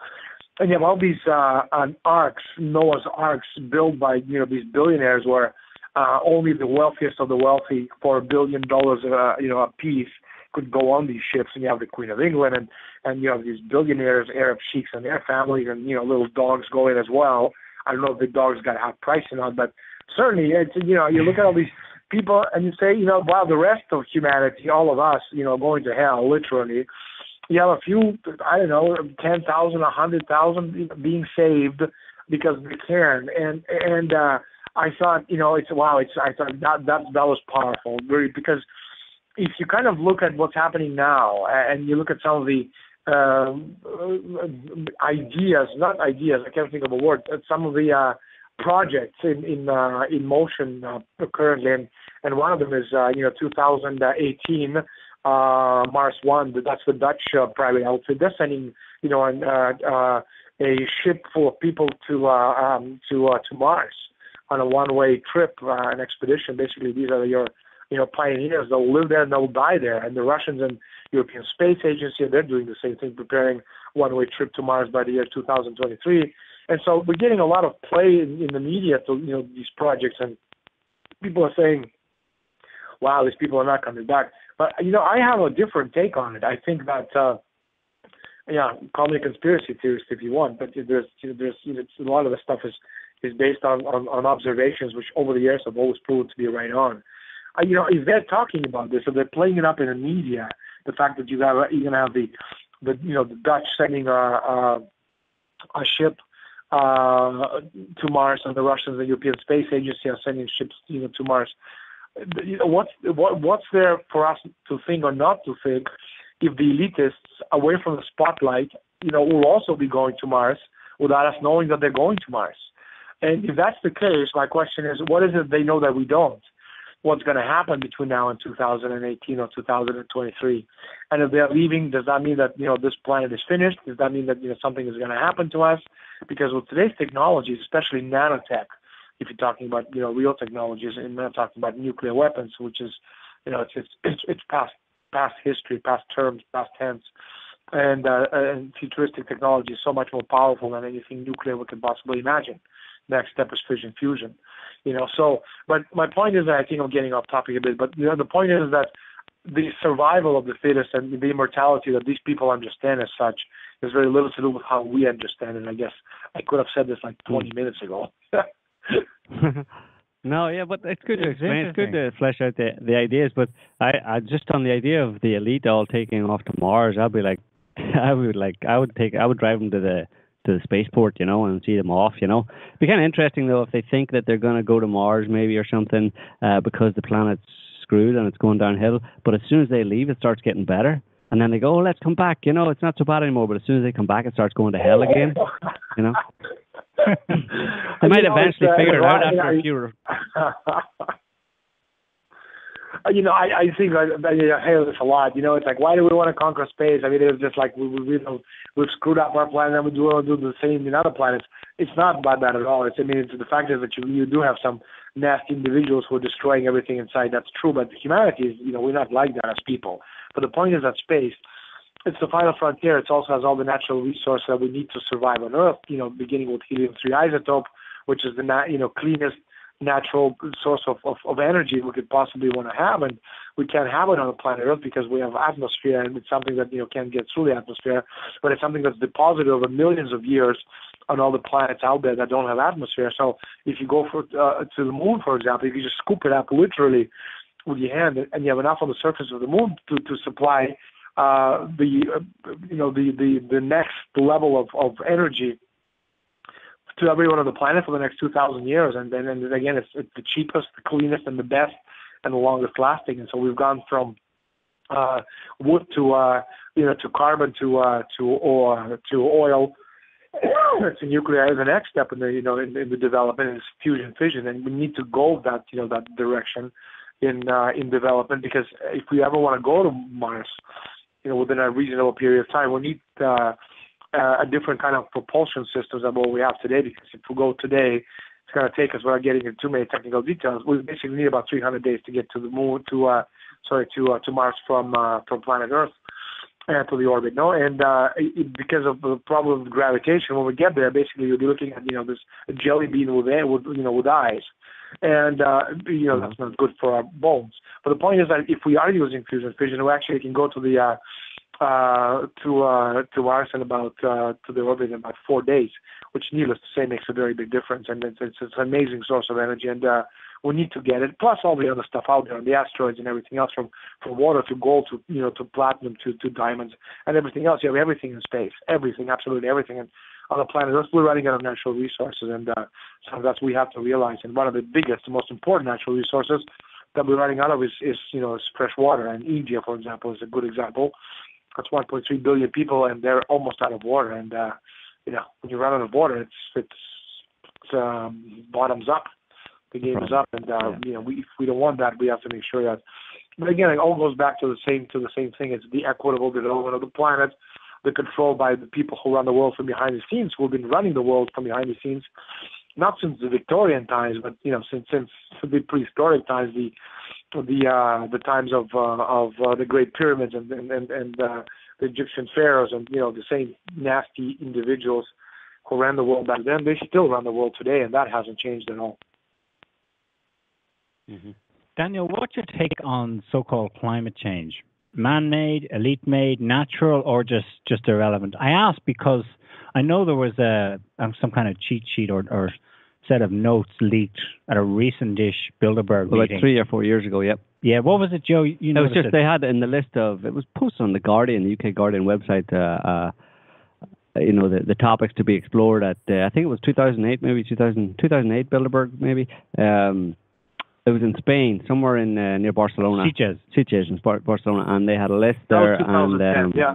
and you have all these arks, Noah's arks, built by these billionaires, where only the wealthiest of the wealthy for $1 billion a piece could go on these ships. And you have the Queen of England, and you have these billionaires, Arab sheiks and their families, and little dogs go in as well. I don't know if the dogs got half price or not, but certainly it's you look at all these people and you say wow, the rest of humanity, all of us, going to hell literally. You have a few, I don't know, 10,000, 100,000 being saved because they can, and I thought I thought that was powerful, really, because if you kind of look at what's happening now, and you look at some of the not ideas, I can't think of a word, some of the projects in motion currently, and one of them is 2018 Mars One. That's the Dutch private outfit. They're sending a ship full of people to Mars on a one-way trip, an expedition. Basically, these are your pioneers. They'll live there and they'll die there. And the Russians and European Space Agency, they're doing the same thing, preparing one-way trip to Mars by the year 2023. And so we're getting a lot of play in the media to these projects, and people are saying, "Wow, these people are not coming back." But I have a different take on it. I think that call me a conspiracy theorist if you want, but there's a lot of the stuff is based on observations which over the years have always proven to be right on. If they're talking about this, if they're playing it up in the media, the fact that you're gonna have the Dutch sending a ship to Mars, and the Russians and European Space Agency are sending ships to Mars. What's there for us to think or not to think if the elitists away from the spotlight will also be going to Mars without us knowing that they're going to Mars? And if that's the case, my question is, what is it they know that we don't? What's going to happen between now and 2018 or 2023? And if they're leaving, does that mean that this planet is finished? Does that mean that something is going to happen to us? Because with today's technologies, especially nanotech, if you're talking about real technologies, and not talking about nuclear weapons, which is it's past history, past terms, past tense, and futuristic technology is so much more powerful than anything nuclear we can possibly imagine. Next step is fission fusion, So, but my point is that I think I'm getting off topic a bit. But the point is that the survival of the fittest and the immortality that these people understand as such is very little to do with how we understand it. I guess I could have said this like 20 minutes ago. No, yeah, but it's good to explain. It's good to flesh out the ideas. But I just on the idea of the elite all taking off to Mars, I would drive them to the spaceport, and see them off, It'd be kind of interesting, though, if they think that they're going to go to Mars maybe or something because the planet's screwed and it's going downhill. But as soon as they leave, it starts getting better. And then they go, let's come back. It's not so bad anymore. But as soon as they come back, it starts going to hell again, They might eventually figure it out after a few... I think I hear this a lot. It's like, why do we want to conquer space? I mean, it's just like we've screwed up our planet and we do the same in other planets. It's not about that at all. It's the fact is that you do have some nasty individuals who are destroying everything inside. That's true, but humanity is, we're not like that as people. But the point is that space, it's the final frontier. It also has all the natural resources that we need to survive on Earth. Beginning with helium-3 isotope, which is the cleanest natural source of energy we could possibly want to have, and we can't have it on the planet Earth because we have atmosphere, and it's something that can't get through the atmosphere, but it's something that's deposited over millions of years on all the planets out there that don't have atmosphere. So if you go to the moon, for example, if you just scoop it up literally with your hand, and you have enough on the surface of the moon to supply the next level of energy to everyone on the planet for the next 2,000 years, and again, it's the cheapest, the cleanest, and the best, and the longest lasting. And so we've gone from wood to carbon to oil to nuclear as the next step in the development, and it's fusion fission, and we need to go that direction in development, because if we ever want to go to Mars, within a reasonable period of time, we need a different kind of propulsion systems than what we have today, because if we go today, it's going to take us, without getting into too many technical details, we basically need about 300 days to get to the moon, to Mars from planet Earth and to the orbit. Because of the problem of gravitation, when we get there, basically you'll be looking at this jelly bean with eyes, and that's not good for our bones. But the point is that if we are using fusion fission, we actually can go to the to Mars and about to the orbit in about 4 days, which, needless to say, makes a very big difference. And it's an amazing source of energy, and we need to get it. Plus all the other stuff out there, and the asteroids and everything else, from water to gold to platinum to diamonds and everything else. You have everything in space, everything, absolutely everything. And on the planet Earth, we're running out of natural resources, and so that's what we have to realize. And one of the biggest, the most important natural resources that we're running out of is fresh water. And India, for example, is a good example. That's 1.3 billion people, and they're almost out of water. And when you run out of water, it's bottoms up. The game is up, and we don't want that. We have to make sure that. But again, it all goes back to the same thing. It's the equitable development of the planet, the control by the people who run the world from behind the scenes, who have been running the world from behind the scenes, not since the Victorian times, but since the prehistoric times, the times of the Great Pyramids and the Egyptian pharaohs, and the same nasty individuals who ran the world back then. They still run the world today, and that hasn't changed at all. Mm-hmm. Daniel, what's your take on so-called climate change? Man-made, elite-made, natural, or just irrelevant? I ask because I know there was some kind of cheat sheet or set of notes leaked at a recent-ish Bilderberg meeting. Like 3 or 4 years ago, yep. Yeah, what was it, Joe? You know, it was just they had in the list of, it was posted on the Guardian, the UK Guardian website, the topics to be explored at, I think it was 2008, maybe 2008 Bilderberg, maybe. It was in Spain, somewhere in near Barcelona. Sitges in Barcelona, and they had a list there. And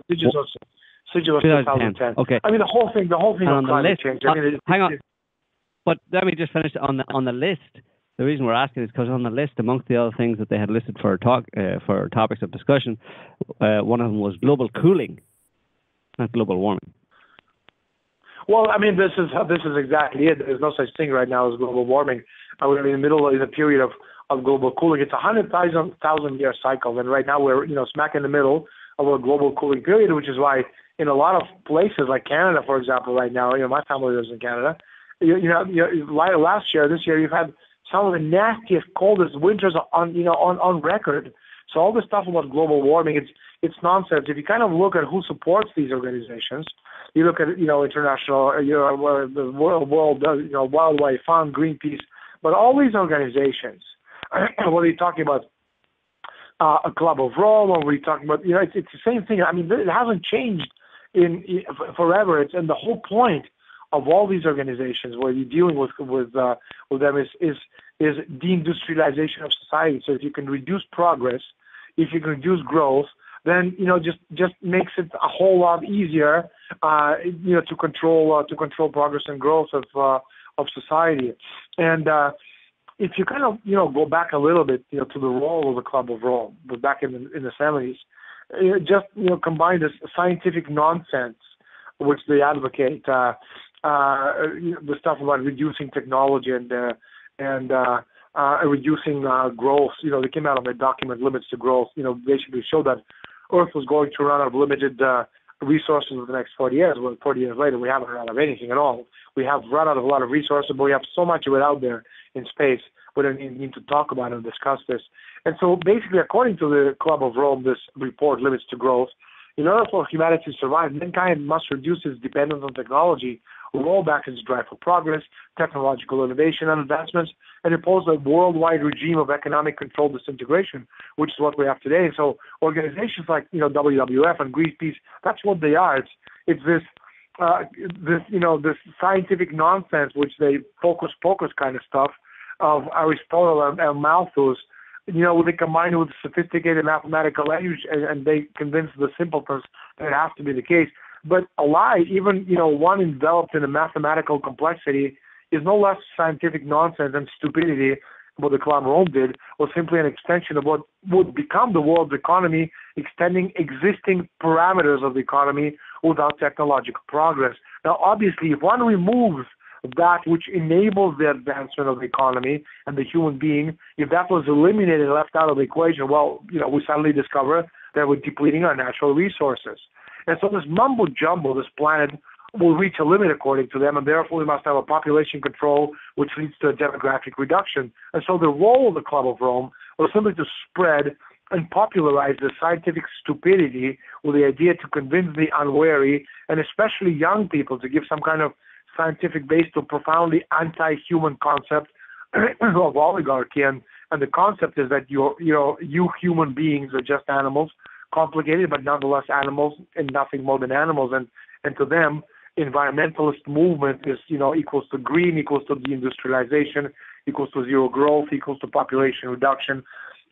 Sitges was 2010. Okay. I mean, the whole thing of climate change. Hang on, but let me just finish on the list. The reason we're asking is because on the list, amongst the other things that they had listed for topics of discussion, one of them was global cooling, not global warming. Well, I mean, this is exactly it. There's no such thing right now as global warming. We're in the middle of a period of global cooling. It's a 100,000 year cycle, and right now we're smack in the middle of a global cooling period, which is why in a lot of places like Canada, for example, right now, my family lives in Canada. This year, you've had some of the nastiest, coldest winters on record. So all this stuff about global warming, it's nonsense. If you kind of look at who supports these organizations, you look at international, the World Wildlife Fund, Greenpeace, but all these organizations, whether you're talking about a Club of Rome, or we're talking about, it's the same thing. I mean, it hasn't changed in forever. And the whole point of all these organizations, where you're dealing with them, is deindustrialization of society. So if you can reduce progress, if you can reduce growth, then just makes it a whole lot easier, to control progress and growth of society. And if you kind of go back a little bit to the role of the Club of Rome, but back in the 70s, combine this scientific nonsense which they advocate, the stuff about reducing technology and reducing growth. They came out of a document, Limits to Growth. Basically showed that Earth was going to run out of limited resources in the next 40 years. Well, 40 years later, we haven't run out of anything at all. We have run out of a lot of resources, but we have so much of it out there in space. We don't even need to talk about it and discuss this. And so basically, according to the Club of Rome, this report, Limits to Growth, in order for humanity to survive, mankind must reduce its dependence on technology, roll back its drive for progress, technological innovation and advancements, and impose a worldwide regime of economic control disintegration, which is what we have today. So organizations like WWF and Greenpeace, that's what they are. It's this scientific nonsense which they focus kind of stuff of Aristotle and Malthus. They combine it with sophisticated mathematical language, and they convince the simpletons that it has to be the case. But a lie, even one enveloped in a mathematical complexity, is no less scientific nonsense and stupidity. What the Club of Rome did was simply an extension of what would become the world's economy, extending existing parameters of the economy without technological progress. Now, obviously, if one removes that which enables the advancement of the economy and the human being, if that was eliminated and left out of the equation, we suddenly discover that we're depleting our natural resources. And so this mumbo-jumbo, this planet, will reach a limit according to them, and therefore we must have a population control which leads to a demographic reduction. And so the role of the Club of Rome was simply to spread and popularize the scientific stupidity with the idea to convince the unwary, and especially young people, to give some kind of scientific base to a profoundly anti-human concept of oligarchy. And the concept is that you human beings are just animals, complicated but nonetheless animals and nothing more than animals. And to them, environmentalist movement is equals to green, equals to deindustrialization, equals to zero growth, equals to population reduction,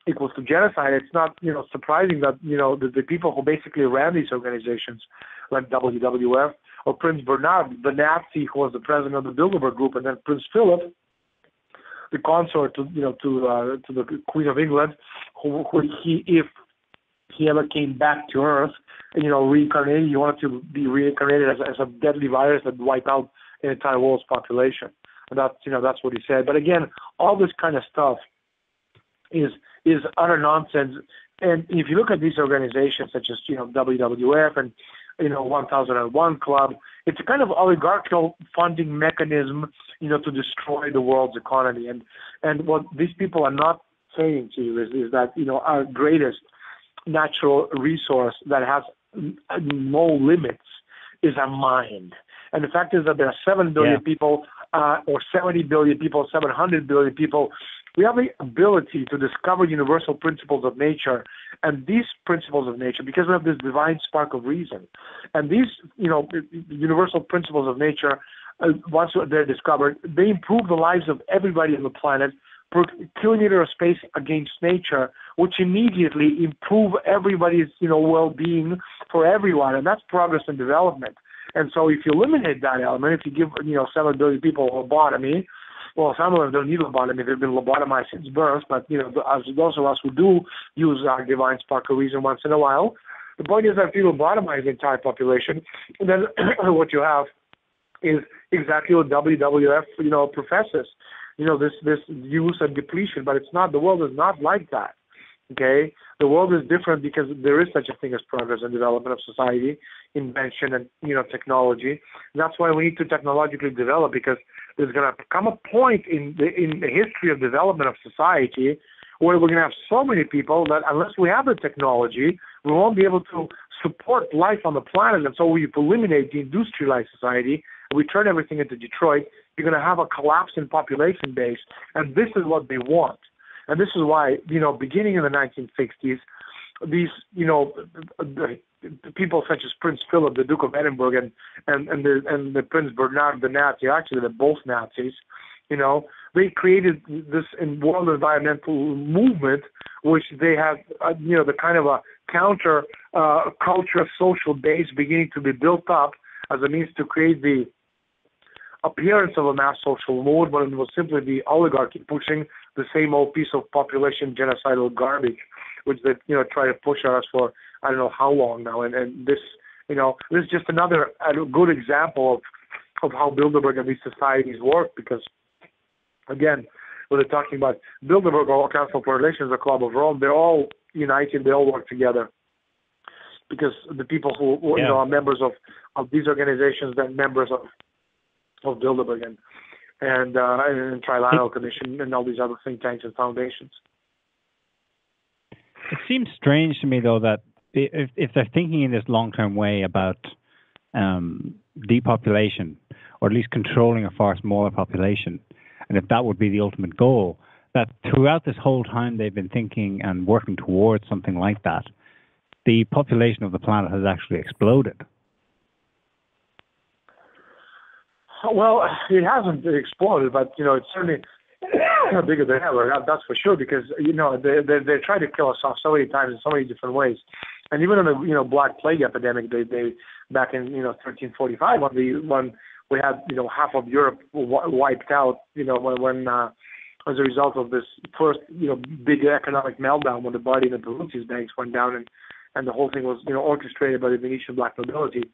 equals to genocide. It's not surprising that the people who basically ran these organizations like WWF, or Prince Bernhard, the Nazi who was the president of the Bilderberg Group, and then Prince Philip, the consort to the Queen of England, who if he ever came back to Earth, reincarnated. He wanted to be reincarnated as a deadly virus that wipe out the entire world's population. And that's what he said. But again, all this kind of stuff is utter nonsense. And if you look at these organizations such as WWF and 1001 Club, it's a kind of oligarchical funding mechanism, to destroy the world's economy. And what these people are not saying to you is that our greatest natural resource that has no limits is our mind. And the fact is that there are 7 billion people, or 70 billion people, 700 billion people. We have the ability to discover universal principles of nature, and these principles of nature, because we have this divine spark of reason, and these, universal principles of nature, once they're discovered, they improve the lives of everybody on the planet per kilometer of space against nature, which immediately improve everybody's, well-being for everyone, and that's progress and development. And so if you eliminate that element, if you give, 7 billion people lobotomy, well, some of them don't need lobotomy. They've been lobotomized since birth, but, as those of us who do use our divine spark of reason once in a while, the point is that if you lobotomize the entire population, then what you have is exactly what WWF, professes, this use and depletion, but it's not, the world is not like that. Okay, the world is different because there is such a thing as progress and development of society, invention, and technology. And that's why we need to technologically develop, because there's going to come a point in the history of development of society where we're going to have so many people that unless we have the technology, we won't be able to support life on the planet. And so we eliminate the industrialized society, and we turn everything into Detroit. You're going to have a collapse in population base, and this is what they want. And this is why, beginning in the 1960s, these, the people such as Prince Philip, the Duke of Edinburgh, and the Prince Bernard, the Nazi, actually they're both Nazis, they created this world environmental movement, which they have, the kind of a counter culture social base beginning to be built up as a means to create the appearance of a mass social movement, when it was simply the oligarchy pushing the same old piece of population genocidal garbage, which they try to push on us for I don't know how long now. And this this is just another good example of how Bilderberg and these societies work, because again, when they're talking about Bilderberg or Council for Relations or Club of Rome, they're all united, they all work together, because the people who are members of these organizations, then members of Bilderberg and Trilateral Commission and all these other think tanks and foundations. It seems strange to me, though, that if they're thinking in this long-term way about depopulation, or at least controlling a far smaller population, and if that would be the ultimate goal, that throughout this whole time they've been thinking and working towards something like that, the population of the planet has actually exploded. Well, it hasn't exploded, but it's certainly bigger than ever. That's for sure, because they tried to kill us off so many times in so many different ways, and even in the Black Plague epidemic, they back in 1345 when we had half of Europe wiped out, when as a result of this first big economic meltdown, when the Bardi and the Peruzzi's banks went down, and the whole thing was orchestrated by the Venetian black nobility.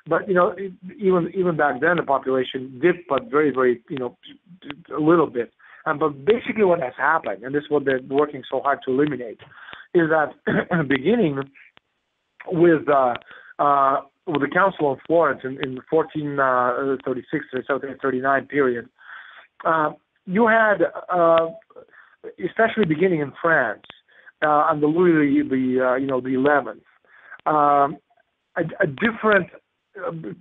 But even back then, the population dipped, but very, very a little bit. But basically, what has happened, and this is what they're working so hard to eliminate, is that beginning with the Council of Florence in 1436 to 1739 period, you had, especially beginning in France, under Louis the 11th, a different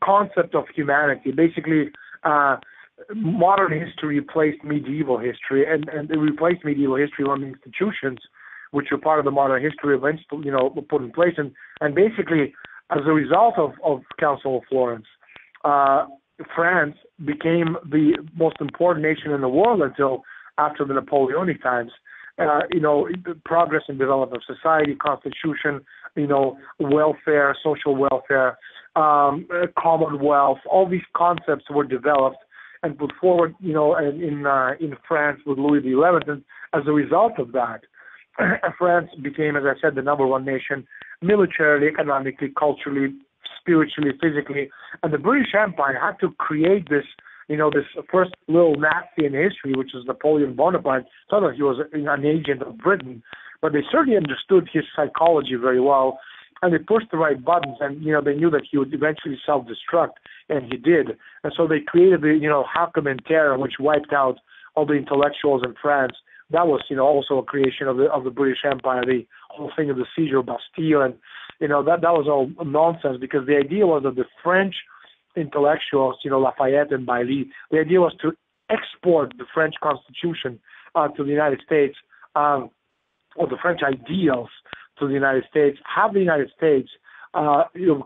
concept of humanity. Basically, modern history replaced medieval history, and it replaced medieval history on the institutions which were part of the modern history eventually, put in place. And basically, as a result of Council of Florence, France became the most important nation in the world until after the Napoleonic times. Progress and development of society, constitution, welfare, social welfare, commonwealth, all these concepts were developed and put forward, in France with Louis XI. And as a result of that, France became, as I said, the number one nation, militarily, economically, culturally, spiritually, physically. And the British Empire had to create this, this first little Nazi in history, which is Napoleon Bonaparte. Thought that he was an agent of Britain, but they certainly understood his psychology very well. And they pushed the right buttons, and, they knew that he would eventually self-destruct, and he did. And so they created the, Hakim and Terror, which wiped out all the intellectuals in France. That was, also a creation of the British Empire, the whole thing of the siege of Bastille, and, that was all nonsense, because the idea was that the French intellectuals, Lafayette and Bailly, the idea was to export the French Constitution to the United States, or the French ideals to the United States, have the United States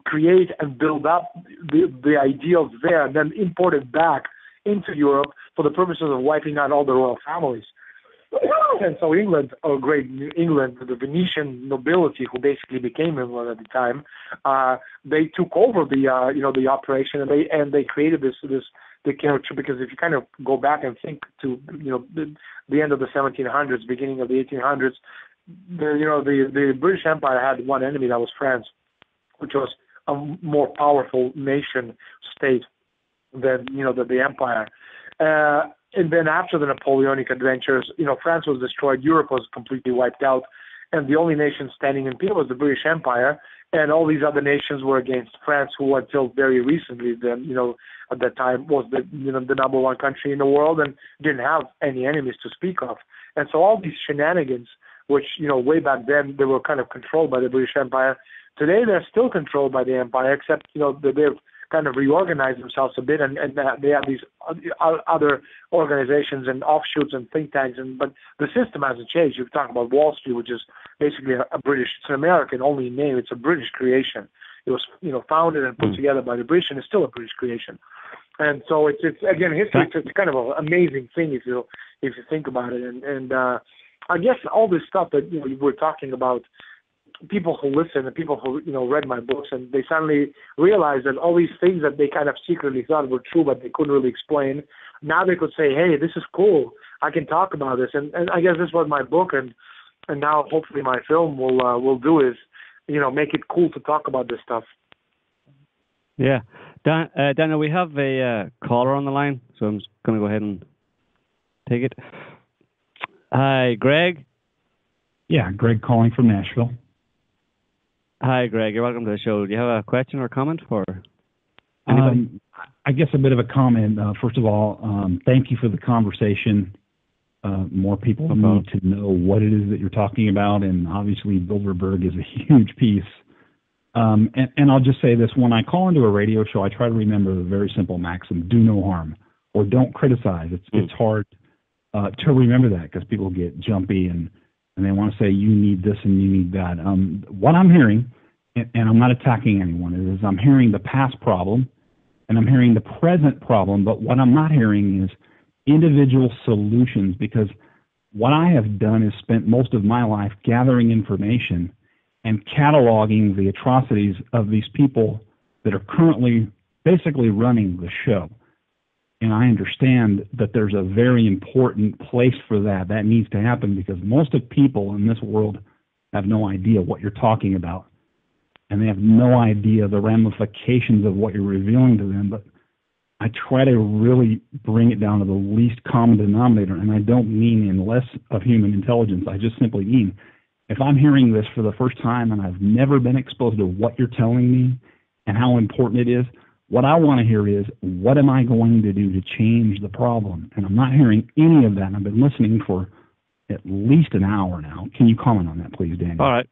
create and build up the ideals there, and then import it back into Europe for the purposes of wiping out all the royal families. And so England, the Venetian nobility, who basically became England at the time, they took over the operation, and they created this character, because if you kind of go back and think to the end of the 1700s, beginning of the 1800s, the British Empire had one enemy, that was France, which was a more powerful nation state than the empire. And then after the Napoleonic adventures, France was destroyed, Europe was completely wiped out, and the only nation standing in peace was the British Empire, and all these other nations were against France, who until very recently, at that time, was the number one country in the world and didn't have any enemies to speak of. And so all these shenanigans, which, way back then, they were kind of controlled by the British Empire. Today, they're still controlled by the Empire, except, that they've kind of reorganized themselves a bit, and they have these other organizations and offshoots and think tanks, but the system hasn't changed. You talk about Wall Street, which is basically a British, it's an American only name, it's a British creation. It was, founded and put together by the British, and it's still a British creation. And so it's again, history, it's kind of an amazing thing if you think about it. And I guess all this stuff that we're talking about, people who listen and people who read my books, and they suddenly realize that all these things that they kind of secretly thought were true but they couldn't really explain, now they could say, hey, this is cool, I can talk about this. And I guess this is what my book and now hopefully my film will do, is make it cool to talk about this stuff. Yeah. Daniel, we have a caller on the line, so I'm just going to go ahead and take it. Hi, Greg. Yeah, Greg calling from Nashville. Hi, Greg. You're welcome to the show. Do you have a question or comment for anybody? I guess a bit of a comment. First of all, thank you for the conversation. More people need to know what it is that you're talking about, and obviously Bilderberg is a huge piece. And I'll just say this. When I call into a radio show, I try to remember the very simple maxim: do no harm, or don't criticize. It's hard to remember that, because people get jumpy and they want to say, you need this and you need that. What I'm hearing, and I'm not attacking anyone, is I'm hearing the past problem and I'm hearing the present problem, but what I'm not hearing is individual solutions, because what I have done is spent most of my life gathering information and cataloging the atrocities of these people that are currently basically running the show. And I understand that there's a very important place for that. That needs to happen, because most of people in this world have no idea what you're talking about. And they have no idea the ramifications of what you're revealing to them. But I try to really bring it down to the least common denominator. And I don't mean in less of human intelligence. I just simply mean, if I'm hearing this for the first time and I've never been exposed to what you're telling me and how important it is, what I want to hear is, what am I going to do to change the problem? And I'm not hearing any of that. And I've been listening for at least an hour now. Can you comment on that, please, Daniel? All right.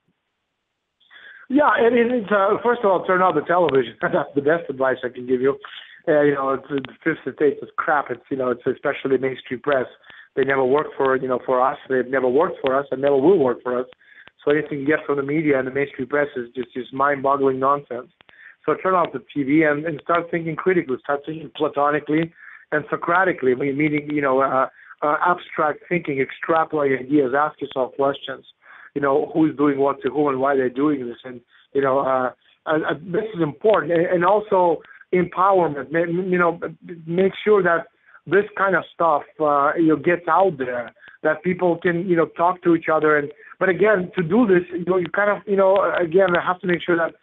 Yeah, it's first of all, turn on the television. That's the best advice I can give you. It's the Fifth Estate is crap. It's especially mainstream press. They never worked for us. They've never worked for us and never will work for us. So anything you get from the media and the mainstream press is just mind-boggling nonsense. So turn off the TV and start thinking critically, start thinking platonically and Socratically, meaning, abstract thinking, extrapolate ideas, ask yourself questions, who's doing what to whom and why they're doing this. And, this is important. And also empowerment, make sure that this kind of stuff, gets out there, that people can, talk to each other and But again, to do this, you kind of, again, I have to make sure that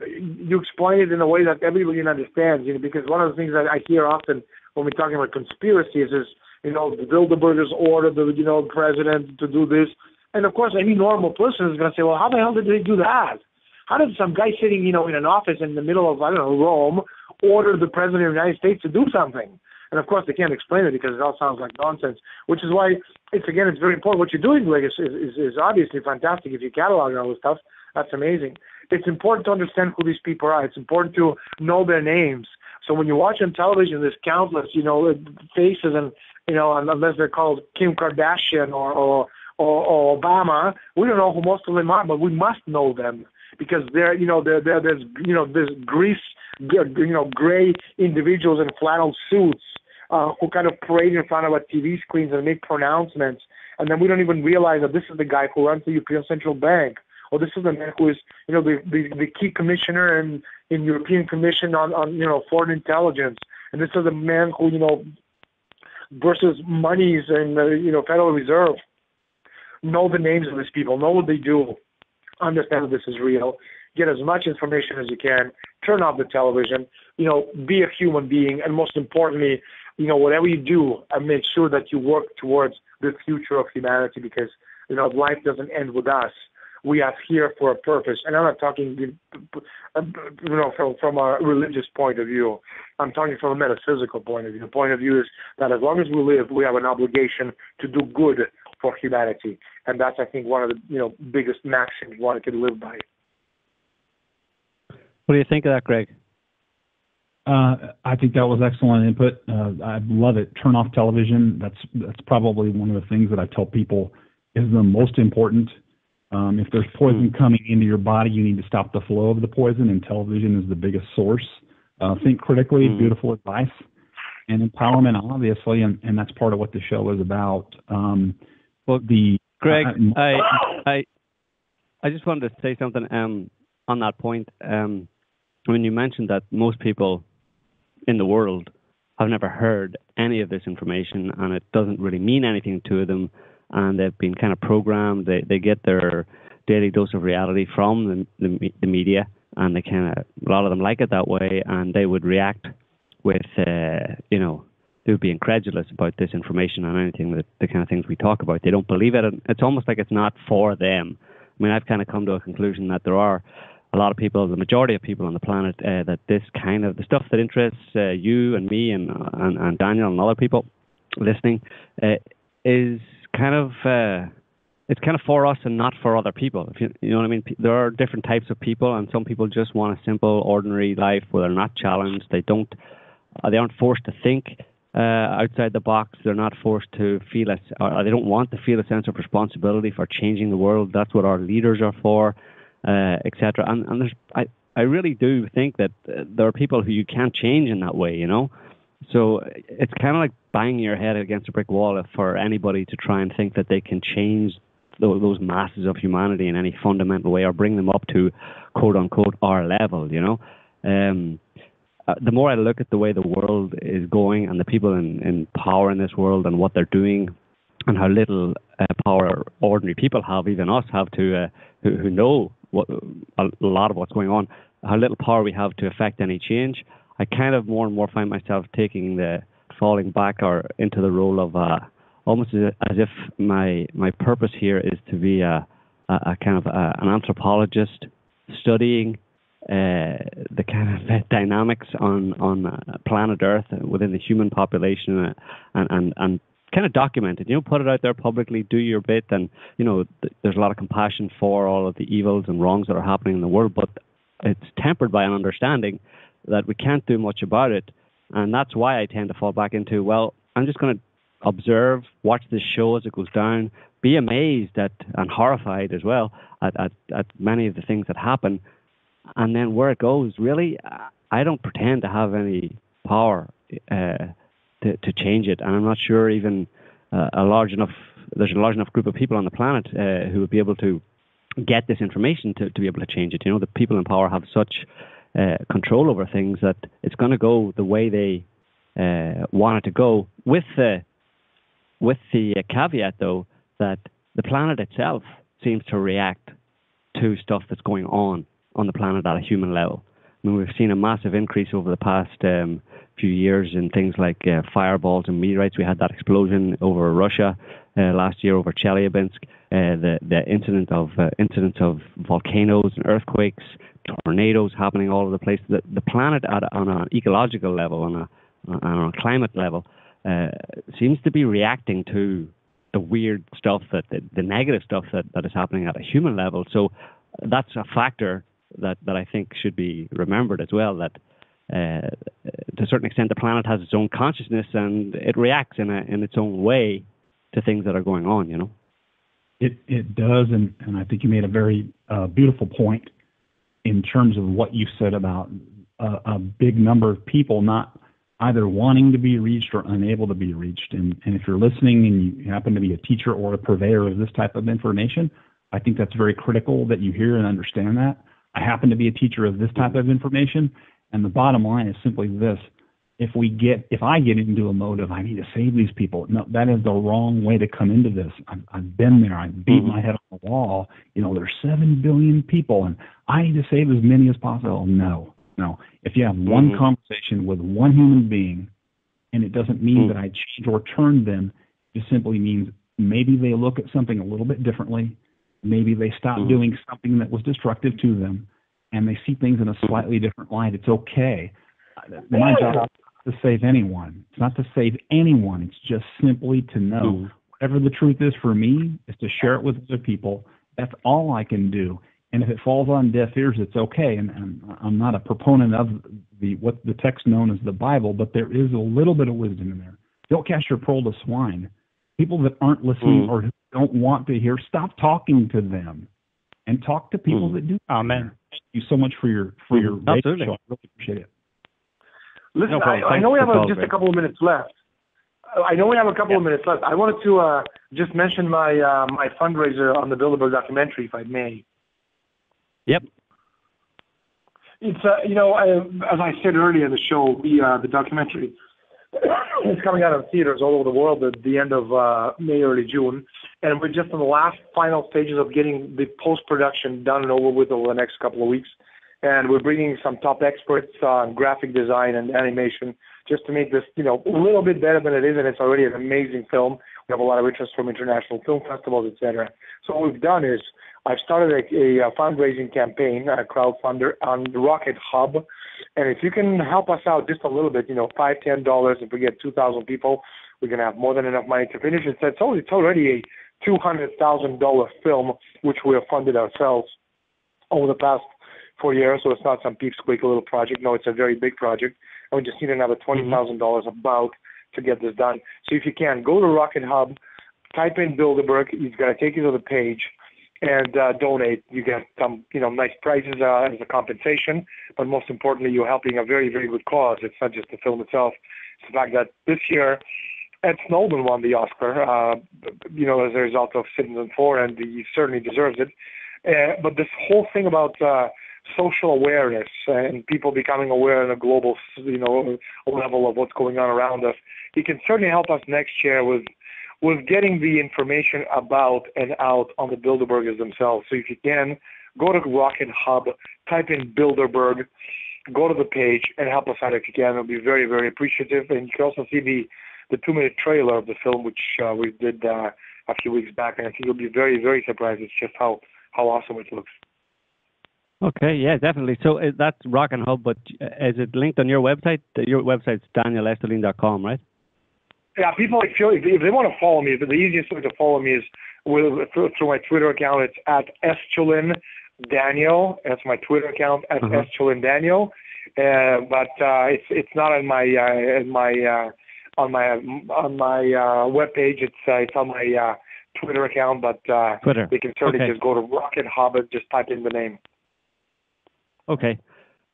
you explain it in a way that everybody understands, because one of the things that I hear often when we're talking about conspiracies is, the Bilderbergers ordered the, president to do this. And of course, any normal person is going to say, well, how the hell did they do that? How did some guy sitting, in an office in the middle of, Rome, order the president of the United States to do something? And of course, they can't explain it because it all sounds like nonsense, which is why it's very important. What you're doing, Greg, is obviously fantastic. If you catalog all this stuff, that's amazing. It's important to understand who these people are. It's important to know their names. So when you watch on television, there's countless, faces, and, unless they're called Kim Kardashian or Obama, we don't know who most of them are, but we must know them because there's gray individuals in flannel suits who kind of parade in front of our TV screens and make pronouncements, and then we don't even realize that this is the guy who runs the European Central Bank, or this is the man who is, the key commissioner in European Commission on foreign intelligence, and this is the man who, versus monies and Federal Reserve. Know the names of these people, know what they do, understand that this is real, get as much information as you can, turn off the television, be a human being, and most importantly, whatever you do, make sure that you work towards the future of humanity because, life doesn't end with us. We are here for a purpose. And I'm not talking, from a religious point of view. I'm talking from a metaphysical point of view. The point of view is that as long as we live, we have an obligation to do good for humanity. And that's, I think, one of the, biggest maxims one can live by. What do you think of that, Greg? I think that was excellent input. I love it. Turn off television. That's probably one of the things that I tell people is the most important. If there's poison coming into your body, you need to stop the flow of the poison, and television is the biggest source. Think critically, beautiful advice, and empowerment, obviously, and that's part of what the show is about. Greg, I just wanted to say something on that point. When you mentioned that most people in the world have never heard any of this information, and it doesn't really mean anything to them, and they've been kind of programmed. They get their daily dose of reality from the media, and they kind of, a lot of them like it that way, and they would react with, they would be incredulous about this information and anything that the kind of things we talk about. They don't believe it, and it's almost like it's not for them. I mean, I've kind of come to a conclusion that there are a lot of people, the majority of people on the planet, that this kind of, the stuff that interests you and me and Daniel and other people listening is kind of, it's kind of for us and not for other people. If you know what I mean? There are different types of people, and some people just want a simple, ordinary life where they're not challenged. They aren't forced to think outside the box. They're not forced to feel or they don't want to feel a sense of responsibility for changing the world. That's what our leaders are for, etc. And I really do think that there are people who you can't change in that way, So it's kind of like banging your head against a brick wall for anybody to try and think that they can change those masses of humanity in any fundamental way or bring them up to, quote unquote, our level, The more I look at the way the world is going and the people in power in this world and what they're doing and how little power ordinary people have, even us have to, who know a lot of what's going on, how little power we have to affect any change, I kind of more and more find myself falling back or into the role of almost as if my purpose here is to be a kind of an anthropologist studying the kind of dynamics on planet Earth within the human population and kind of document it, put it out there publicly, do your bit, and there's a lot of compassion for all of the evils and wrongs that are happening in the world, but it's tempered by an understanding that we can't do much about it. And that's why I tend to fall back into, well, I'm just going to observe, watch this show as it goes down, be amazed at and horrified as well at many of the things that happen. And then where it goes, really, I don't pretend to have any power to change it. And I'm not sure even there's a large enough group of people on the planet who would be able to get this information to be able to change it. The people in power have such control over things that it's going to go the way they want it to go, with the caveat, though, that the planet itself seems to react to stuff that's going on the planet at a human level. I mean, we've seen a massive increase over the past few years in things like fireballs and meteorites. We had that explosion over Russia last year over Chelyabinsk. The incidents of volcanoes and earthquakes, tornadoes happening all over the place. The planet on an ecological level, on a climate level, seems to be reacting to the weird stuff, the negative stuff that is happening at a human level. So that's a factor that I think should be remembered as well, that to a certain extent the planet has its own consciousness and it reacts in its own way to things that are going on, you know. It does, and I think you made a very beautiful point in terms of what you said about a big number of people not either wanting to be reached or unable to be reached. And if you're listening and you happen to be a teacher or a purveyor of this type of information, I think that's very critical that you hear and understand that. I happen to be a teacher of this type of information, and the bottom line is simply this. If I get into a mode of I need to save these people, no, that is the wrong way to come into this. I've been there. I beat my head on the wall. You know, there's 7 billion people, and I need to save as many as possible. No. If you have one conversation with one human being, and it doesn't mean that I change or turn them, it simply means maybe they look at something a little bit differently. Maybe they stop doing something that was destructive to them, and they see things in a slightly different light. It's okay. My job is to save anyone. It's not to save anyone. It's just simply to know whatever the truth is for me is to share it with other people. That's all I can do. And if it falls on deaf ears, it's okay. And I'm not a proponent of what the text known as the Bible, but there is a little bit of wisdom in there. Don't cast your pearl to swine. People that aren't listening or who don't want to hear, stop talking to them and talk to people that do. Amen. Thank you so much for your Absolutely. show. I really appreciate it. Listen, No problem. I know we have Thanks for just a couple of minutes left. I wanted to just mention my my fundraiser on the Bilderberg documentary, if I may. Yep. It's as I said earlier in the show, the documentary is coming out of theaters all over the world at the end of May, early June, and we're just in the last final stages of getting the post-production done and over with over the next couple of weeks. And we're bringing some top experts on graphic design and animation just to make this, a little bit better than it is, and it's already an amazing film. We have a lot of interest from international film festivals, etc. So what we've done is I've started a fundraising campaign, a crowdfunder on the Rocket Hub. And if you can help us out just a little bit, $5, $10, if we get 2,000 people, we're going to have more than enough money to finish it. So it's already a $200,000 film, which we have funded ourselves over the past 4 years. So it's not some peepsqueak little project. No, it's a very big project. And we just need another $20,000 about to get this done. So if you can, go to Rocket Hub, type in Bilderberg. It's going to take you to the page and donate. You get some, nice prizes as a compensation. But most importantly, you're helping a very, very good cause. It's not just the film itself. It's the fact that this year, Ed Snowden won the Oscar, as a result of Citizen4, and he certainly deserves it. But this whole thing about social awareness and people becoming aware on a global, level of what's going on around us, it can certainly help us next year with getting the information about and out on the Bilderbergers themselves. So if you can, go to Rocket Hub, type in Bilderberg, go to the page, and help us out if you can. It'll be very, very appreciative. And you can also see the 2-minute trailer of the film, which we did a few weeks back, and I think you'll be very, very surprised. It's just how awesome it looks. Okay, yeah, definitely. So that's Rocket Hub, but is it linked on your website? Your website's danielestulin.com, right? Yeah, people, if they want to follow me, the easiest way to follow me is through my Twitter account. It's at Estulin Daniel. That's my Twitter account at Estulin Daniel. But it's not on my webpage. It's on my Twitter account. But Twitter. They can certainly just go to Rocket Hub and just type in the name. Okay.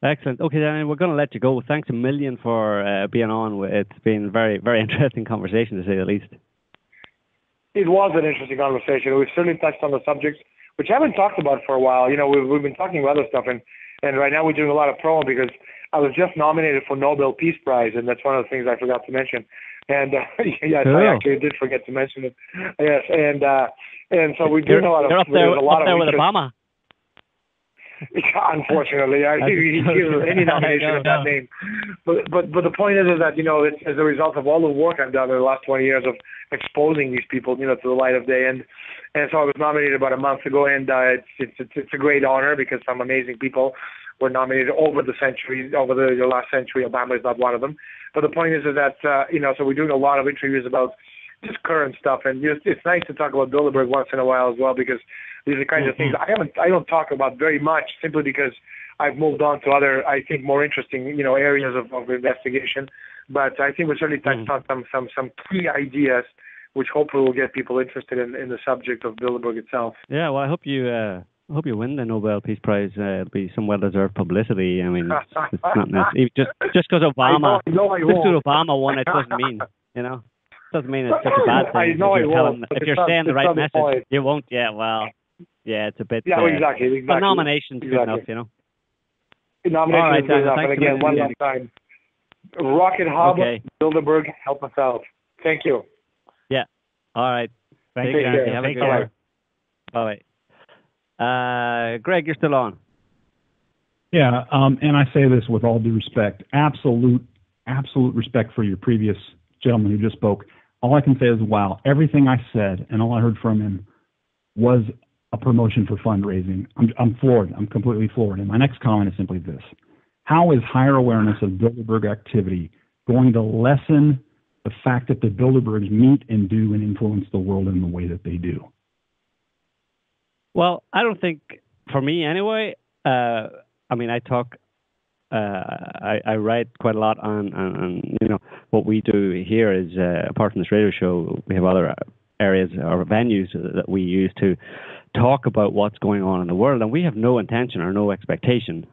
Excellent. Okay, Daniel, we're going to let you go. Thanks a million for being on. It's been a very, very interesting conversation, to say the least. It was an interesting conversation. We've certainly touched on the subjects, which I haven't talked about for a while. We've been talking about other stuff, and right now we're doing a lot of promo because I was just nominated for Nobel Peace Prize, and that's one of the things I forgot to mention. And yes, cool. I actually did forget to mention it. Yes, and And so we do a lot of. You're up there with Obama. Unfortunately, he gives any nomination of that name. But the point is that it's as a result of all the work I've done in the last 20 years of exposing these people to the light of day. And so I was nominated about a month ago, and it's a great honor because some amazing people were nominated over the last century. Obama is not one of them. But the point is that so we're doing a lot of interviews about just current stuff, and it's nice to talk about Bilderberg once in a while as well, because these are the kinds of things I don't talk about very much, simply because I've moved on to other, I think, more interesting areas of investigation. But I think we certainly touched on some key ideas, which hopefully will get people interested in the subject of Bilderberg itself. Yeah, well, I hope you win the Nobel Peace Prize. It'll be some well-deserved publicity. I mean, it's not necessary. Just because Obama, Obama won, it doesn't mean doesn't mean it's such a bad thing. If you're saying the right message, you won't. Yeah, well, yeah, it's a bit. Yeah, exactly. But nominations good enough, Nominations good enough. And again, one last time, Rocket Hub, Bilderberg, help us out. Thank you. Yeah. All right. Thank you. Have a good one. Bye. Greg, you're still on. Yeah, and I say this with all due respect, absolute respect for your previous gentleman who just spoke. All I can say is, wow, everything I said and all I heard from him was a promotion for fundraising. I'm floored. I'm completely floored. And my next comment is simply this. How is higher awareness of Bilderberg activity going to lessen the fact that the Bilderbergs meet and do and influence the world in the way that they do? Well, I don't think, for me anyway, I talk, I write quite a lot on what we do here is, apart from this radio show, we have other areas or venues that we use to talk about what's going on in the world, and we have no intention or no expectation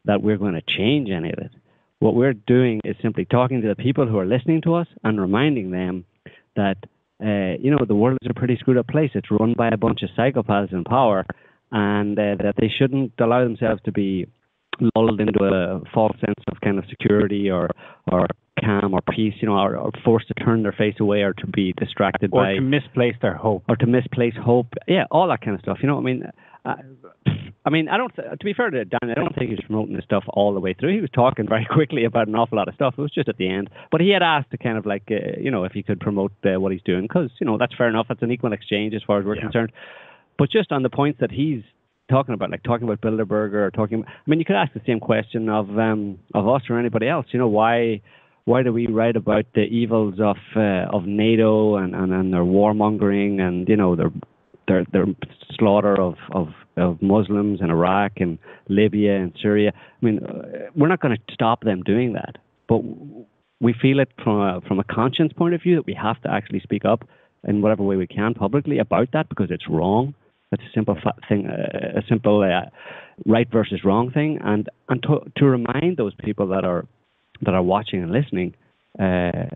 that we're going to change any of it. What we're doing is simply talking to the people who are listening to us and reminding them that, the world is a pretty screwed up place. It's run by a bunch of psychopaths in power, and that they shouldn't allow themselves to be lulled into a false sense of kind of security or calm or peace, or forced to turn their face away or to be distracted or to misplace their hope. Or to misplace hope. Yeah, all that kind of stuff. I don't. To be fair to Dan, I don't think he was promoting this stuff all the way through. He was talking very quickly about an awful lot of stuff. It was just at the end. But he had asked to kind of if he could promote what he's doing, because, that's fair enough. It's an equal exchange as far as we're concerned. But just on the points that he's talking about Bilderberg or you could ask the same question of us or anybody else. Why do we write about the evils of NATO and their warmongering and their slaughter of Muslims in Iraq and Libya and Syria? We're not going to stop them doing that, but we feel it from a conscience point of view that we have to actually speak up in whatever way we can publicly about that, because it's wrong. It's a simple thing, a simple right versus wrong thing, and to remind those people that are watching and listening that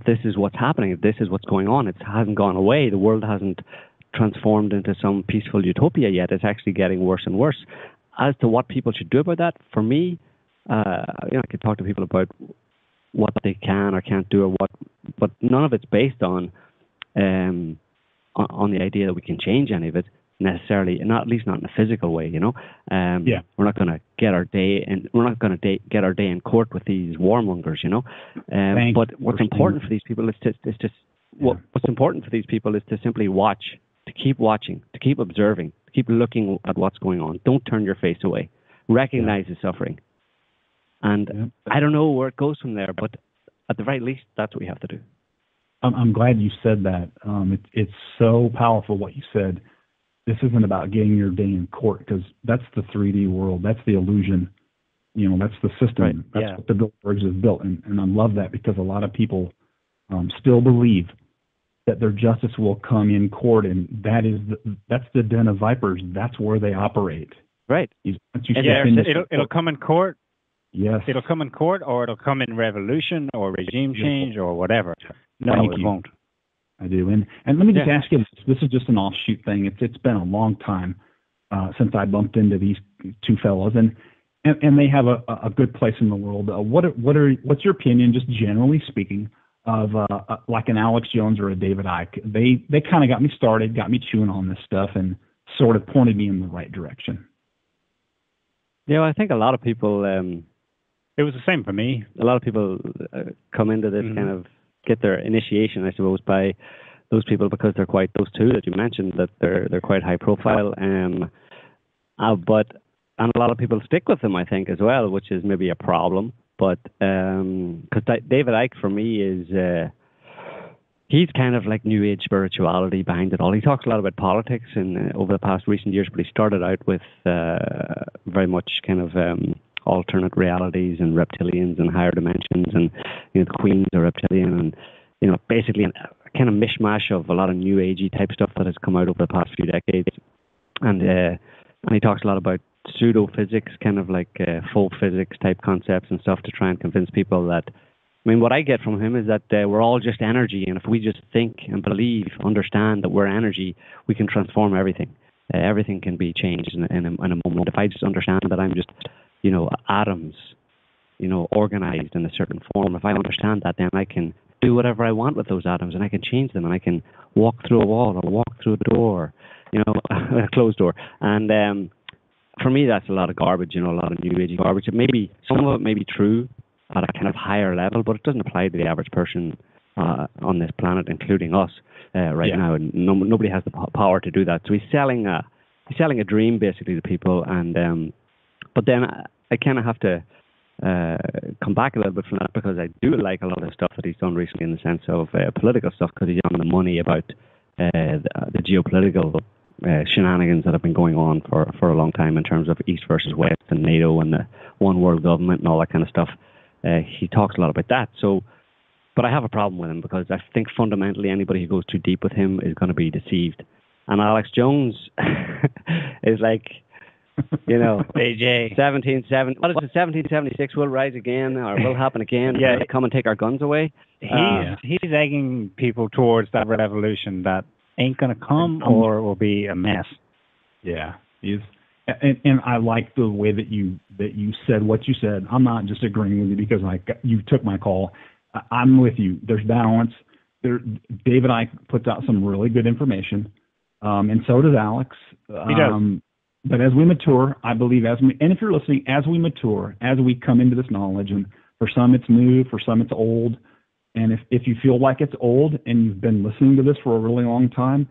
this is what's happening, this is what's going on. It hasn't gone away. The world hasn't transformed into some peaceful utopia yet. It's actually getting worse and worse. As to what people should do about that, for me, I could talk to people about what they can or can't do, but none of it's based on the idea that we can change any of it necessarily, at least not in a physical way. We're not going to get our day, and we're not going to get our day in court with these warmongers. But what's important for these people is what's important for these people is to simply watch, to keep watching, to keep observing, to keep looking at what's going on. Don't turn your face away. Recognize the suffering, and I don't know where it goes from there, but at the very least, that's what we have to do. I'm glad you said that. It's so powerful what you said. This isn't about getting your day in court, because that's the 3D world. That's the illusion. That's the system. Right. That's what the Bilderbergs have built. And I love that, because a lot of people still believe that their justice will come in court, and that's the den of vipers. That's where they operate. Right. It'll come in court. Yes. It'll come in court, or it'll come in revolution or regime change or whatever. No, it won't. I do. And let me just ask you, this is just an offshoot thing. It's been a long time since I bumped into these two fellows, and they have a good place in the world. What's your opinion, just generally speaking, of like an Alex Jones or a David Icke. They kind of got me started, got me chewing on this stuff, and sort of pointed me in the right direction. Yeah, I think a lot of people. It was the same for me. A lot of people come into this kind of get their initiation, I suppose, by those people because they're quite those two that you mentioned, that they're quite high profile. But a lot of people stick with them, I think, as well, which is maybe a problem. But because David Icke for me is he's kind of like new age spirituality behind it all. He talks a lot about politics and over the past recent years, but he started out with very much kind of alternate realities and reptilians and higher dimensions, and the Queen's a reptilian, and basically a kind of mishmash of a lot of new agey type stuff that has come out over the past few decades. And he talks a lot about pseudo physics, kind of like faux physics type concepts and stuff to try and convince people that. I mean, what I get from him is that we're all just energy, and if we just think and believe, understand that we're energy, we can transform everything. Everything can be changed in a moment. If I just understand that I'm just atoms, organized in a certain form. If I understand that, then I can do whatever I want with those atoms, and I can change them, and I can walk through a wall or walk through a door, a closed door. And for me, that's a lot of garbage, a lot of new age garbage. Maybe some of it may be true at a kind of higher level, but it doesn't apply to the average person on this planet, including us now. And nobody has the power to do that. So he's selling a dream basically to people, and but then I kind of have to come back a little bit from that, because I do like a lot of the stuff that he's done recently in the sense of political stuff, because he's on the money about the geopolitical shenanigans that have been going on for a long time in terms of East versus West and NATO and the one world government and all that kind of stuff. He talks a lot about that. So, but I have a problem with him, because I think fundamentally anybody who goes too deep with him is going to be deceived. And Alex Jones is like, AJ. 1776 will rise again, or will happen again. Yeah, come and take our guns away. He's egging people towards that revolution that ain't going to come, or will be a mess. Yeah, and I like the way that you said what you said. I'm not just agreeing with you because you took my call. I'm with you. There's balance. David Icke puts out some really good information, and so does Alex. He does. But as we mature, I believe and if you're listening, as we mature, as we come into this knowledge, and for some it's new, for some it's old, and if you feel like it's old and you've been listening to this for a really long time,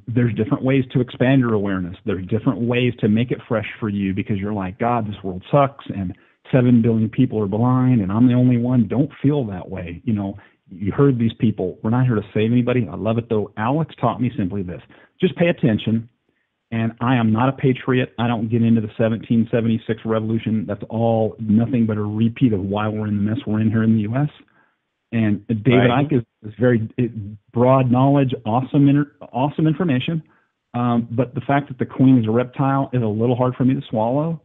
there's different ways to expand your awareness. There's different ways to make it fresh for you, because you're like, God, this world sucks, and 7 billion people are blind, and I'm the only one. Don't feel that way. You heard these people. We're not here to save anybody. I love it, though. Alex taught me simply this. Just pay attention. And I am not a patriot. I don't get into the 1776 revolution. That's all nothing but a repeat of why we're in the mess we're in here in the U.S. And David Icke is very broad knowledge, awesome information. But the fact that the Queen is a reptile is a little hard for me to swallow.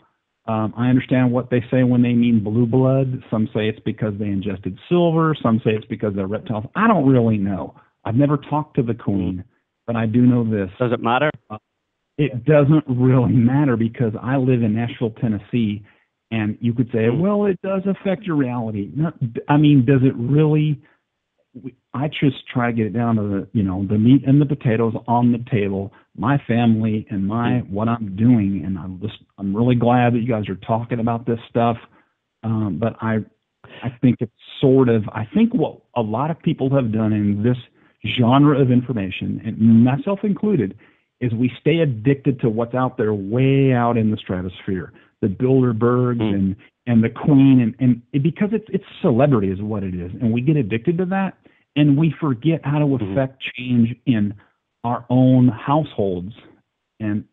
I understand what they say when they mean blue blood. Some say it's because they ingested silver. Some say it's because they're reptiles. I don't really know. I've never talked to the Queen, but I do know this. Does it matter? It doesn't really matter, because I live in Nashville, Tennessee, and you could say, well, it does affect your reality. No, I mean, does it really? I just try to get it down to the meat and the potatoes on the table, my family and what I'm doing, and I'm really glad that you guys are talking about this stuff. But I think it's I think what a lot of people have done in this genre of information, and myself included, is we stay addicted to what's out there, way out in the stratosphere, the Bilderbergs and the Queen, and because it's celebrity is what it is, and we get addicted to that, and we forget how to affect change in our own households. And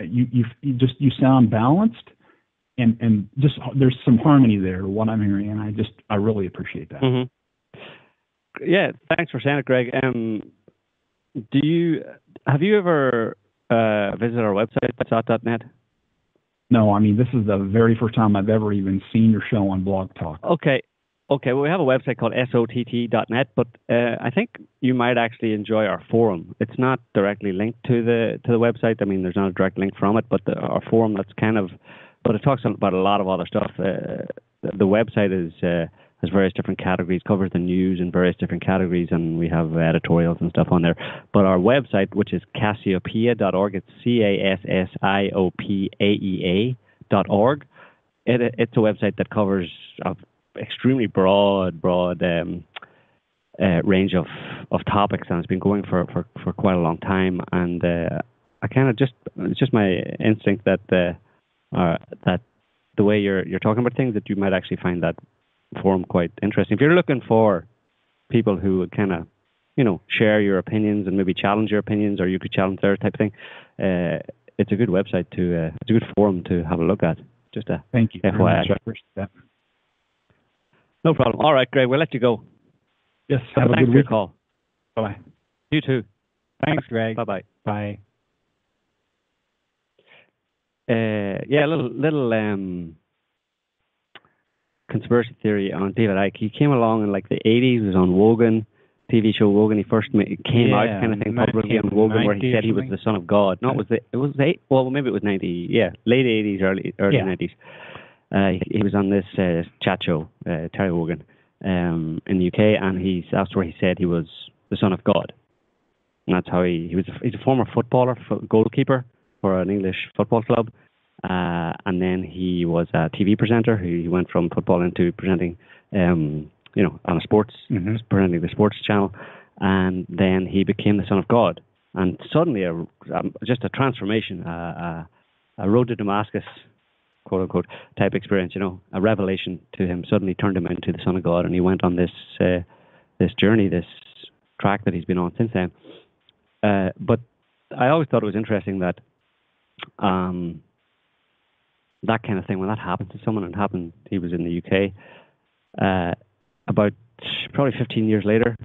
you sound balanced, and just there's some harmony there, what I'm hearing, and I really appreciate that. Mm-hmm. Yeah, thanks for saying it, Greg. Have you ever visited our website, SOTT.net? No, I mean, this is the very first time I've ever even seen your show on Blog Talk. Okay. Well, we have a website called SOTT.net, but I think you might actually enjoy our forum. It's not directly linked to the website. I mean, there's not a direct link from it, but our forum, but it talks about a lot of other stuff. The website is has various different categories, covers the news in various different categories, and we have editorials and stuff on there. But our website, which is Cassiopeia.org, it's CASSIOPAEA.org. It's a website that covers an extremely broad range of topics, and it's been going for quite a long time. And I kind of it's just my instinct that the way you're talking about things, that you might actually find that forum quite interesting. If you're looking for people who would kind of, share your opinions and maybe challenge your opinions, or you could challenge their type of thing, it's a good website it's a good forum to have a look at. Just a thank you. FYI. I appreciate that. No problem. All right, Greg, we'll let you go. Yes, have a Thanks good for your week. call. Bye. You too. Thanks, Greg. Bye-bye. Bye. Yeah, a little conspiracy theory on David Icke. He came along in like the 80s. He was on Wogan, TV show Wogan. He first came out kind of thing publicly on Wogan, where he said he was the son of God. No, maybe it was 90. Yeah, late 80s, early 90s. He was on this chat show, Terry Wogan, in the UK, and that's where he said he was the son of God. And that's how he's a former footballer, goalkeeper for an English football club. And then he was a TV presenter. He went from football into presenting, on a sports, presenting the sports channel. And then he became the son of God. And suddenly, just a transformation, a road to Damascus, quote unquote, type experience, a revelation to him suddenly turned him into the son of God. And he went on this journey, this track that he's been on since then. But I always thought it was interesting that that kind of thing, when that happened to someone, he was in the UK, about probably 15 years later,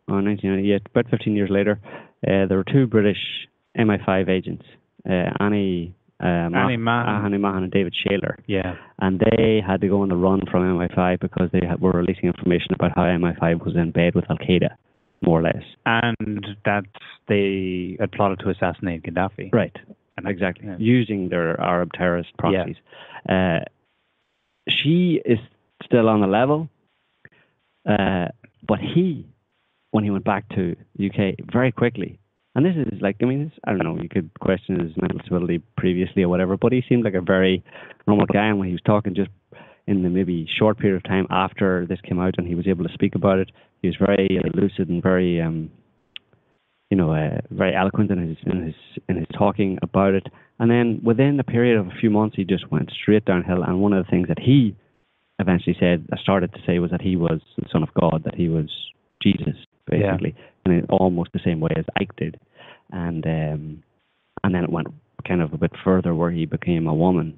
or 1998, about 15 years later, there were two British MI5 agents, Annie Mahan and David Shaler. Yeah. And they had to go on the run from MI5 because they were releasing information about how MI5 was in bed with Al-Qaeda, more or less. And that they had plotted to assassinate Gaddafi. Right. Exactly. Yeah. Using their Arab terrorist proxies. Yeah. She is still on the level, but when he went back to UK very quickly, and this is like, I don't know, you could question his mental stability previously or whatever, but he seemed like a very normal guy, and when he was talking just in the maybe short period of time after this came out and he was able to speak about it, he was very lucid and very very eloquent in his talking about it. And then within a period of a few months, he just went straight downhill. And one of the things that he eventually started to say was that he was the son of God, that he was Jesus, basically, in almost the same way as Icke did. And then it went kind of a bit further, where he became a woman.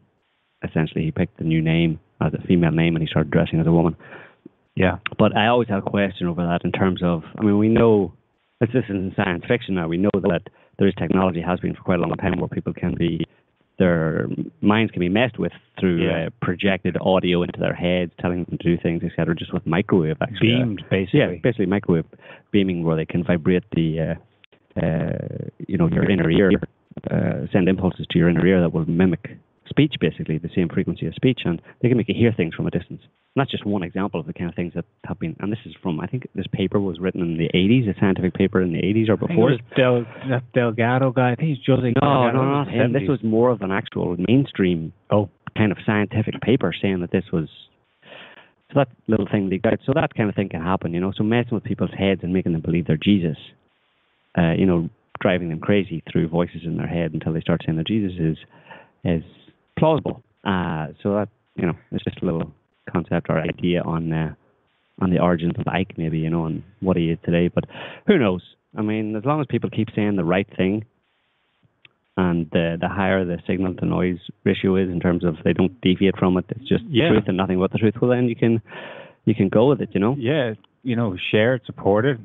Essentially, he picked a new name as a female name, and he started dressing as a woman. Yeah. But I always have a question over that in terms of, we know. This isn't science fiction now. We know that there is technology, has been for quite a long time, where people their minds can be messed with through projected audio into their heads, telling them to do things, etc. Just with microwave, actually. Beamed, basically. Yeah, basically microwave beaming, where they can vibrate your inner ear, send impulses to your inner ear that will mimic speech, basically, the same frequency as speech, and they can make you hear things from a distance. And that's just one example of the kind of things that have been, and this is from, I think this paper was written in the 80s, a scientific paper in the 80s or before. I think it was that Delgado guy. I think he's Jose. No, not him. This was more of an actual mainstream kind of scientific paper saying that this was, so that little thing leaked out. So that kind of thing can happen, So messing with people's heads and making them believe they're Jesus, driving them crazy through voices in their head until they start saying that Jesus is plausible. So that, it's just a little concept or idea on the origins of Icke, maybe, and what he is today. But who knows? As long as people keep saying the right thing, and the higher the signal to noise ratio is in terms of they don't deviate from it, it's just truth and nothing but the truth. Well, then you can go with it, Yeah, share it, support it.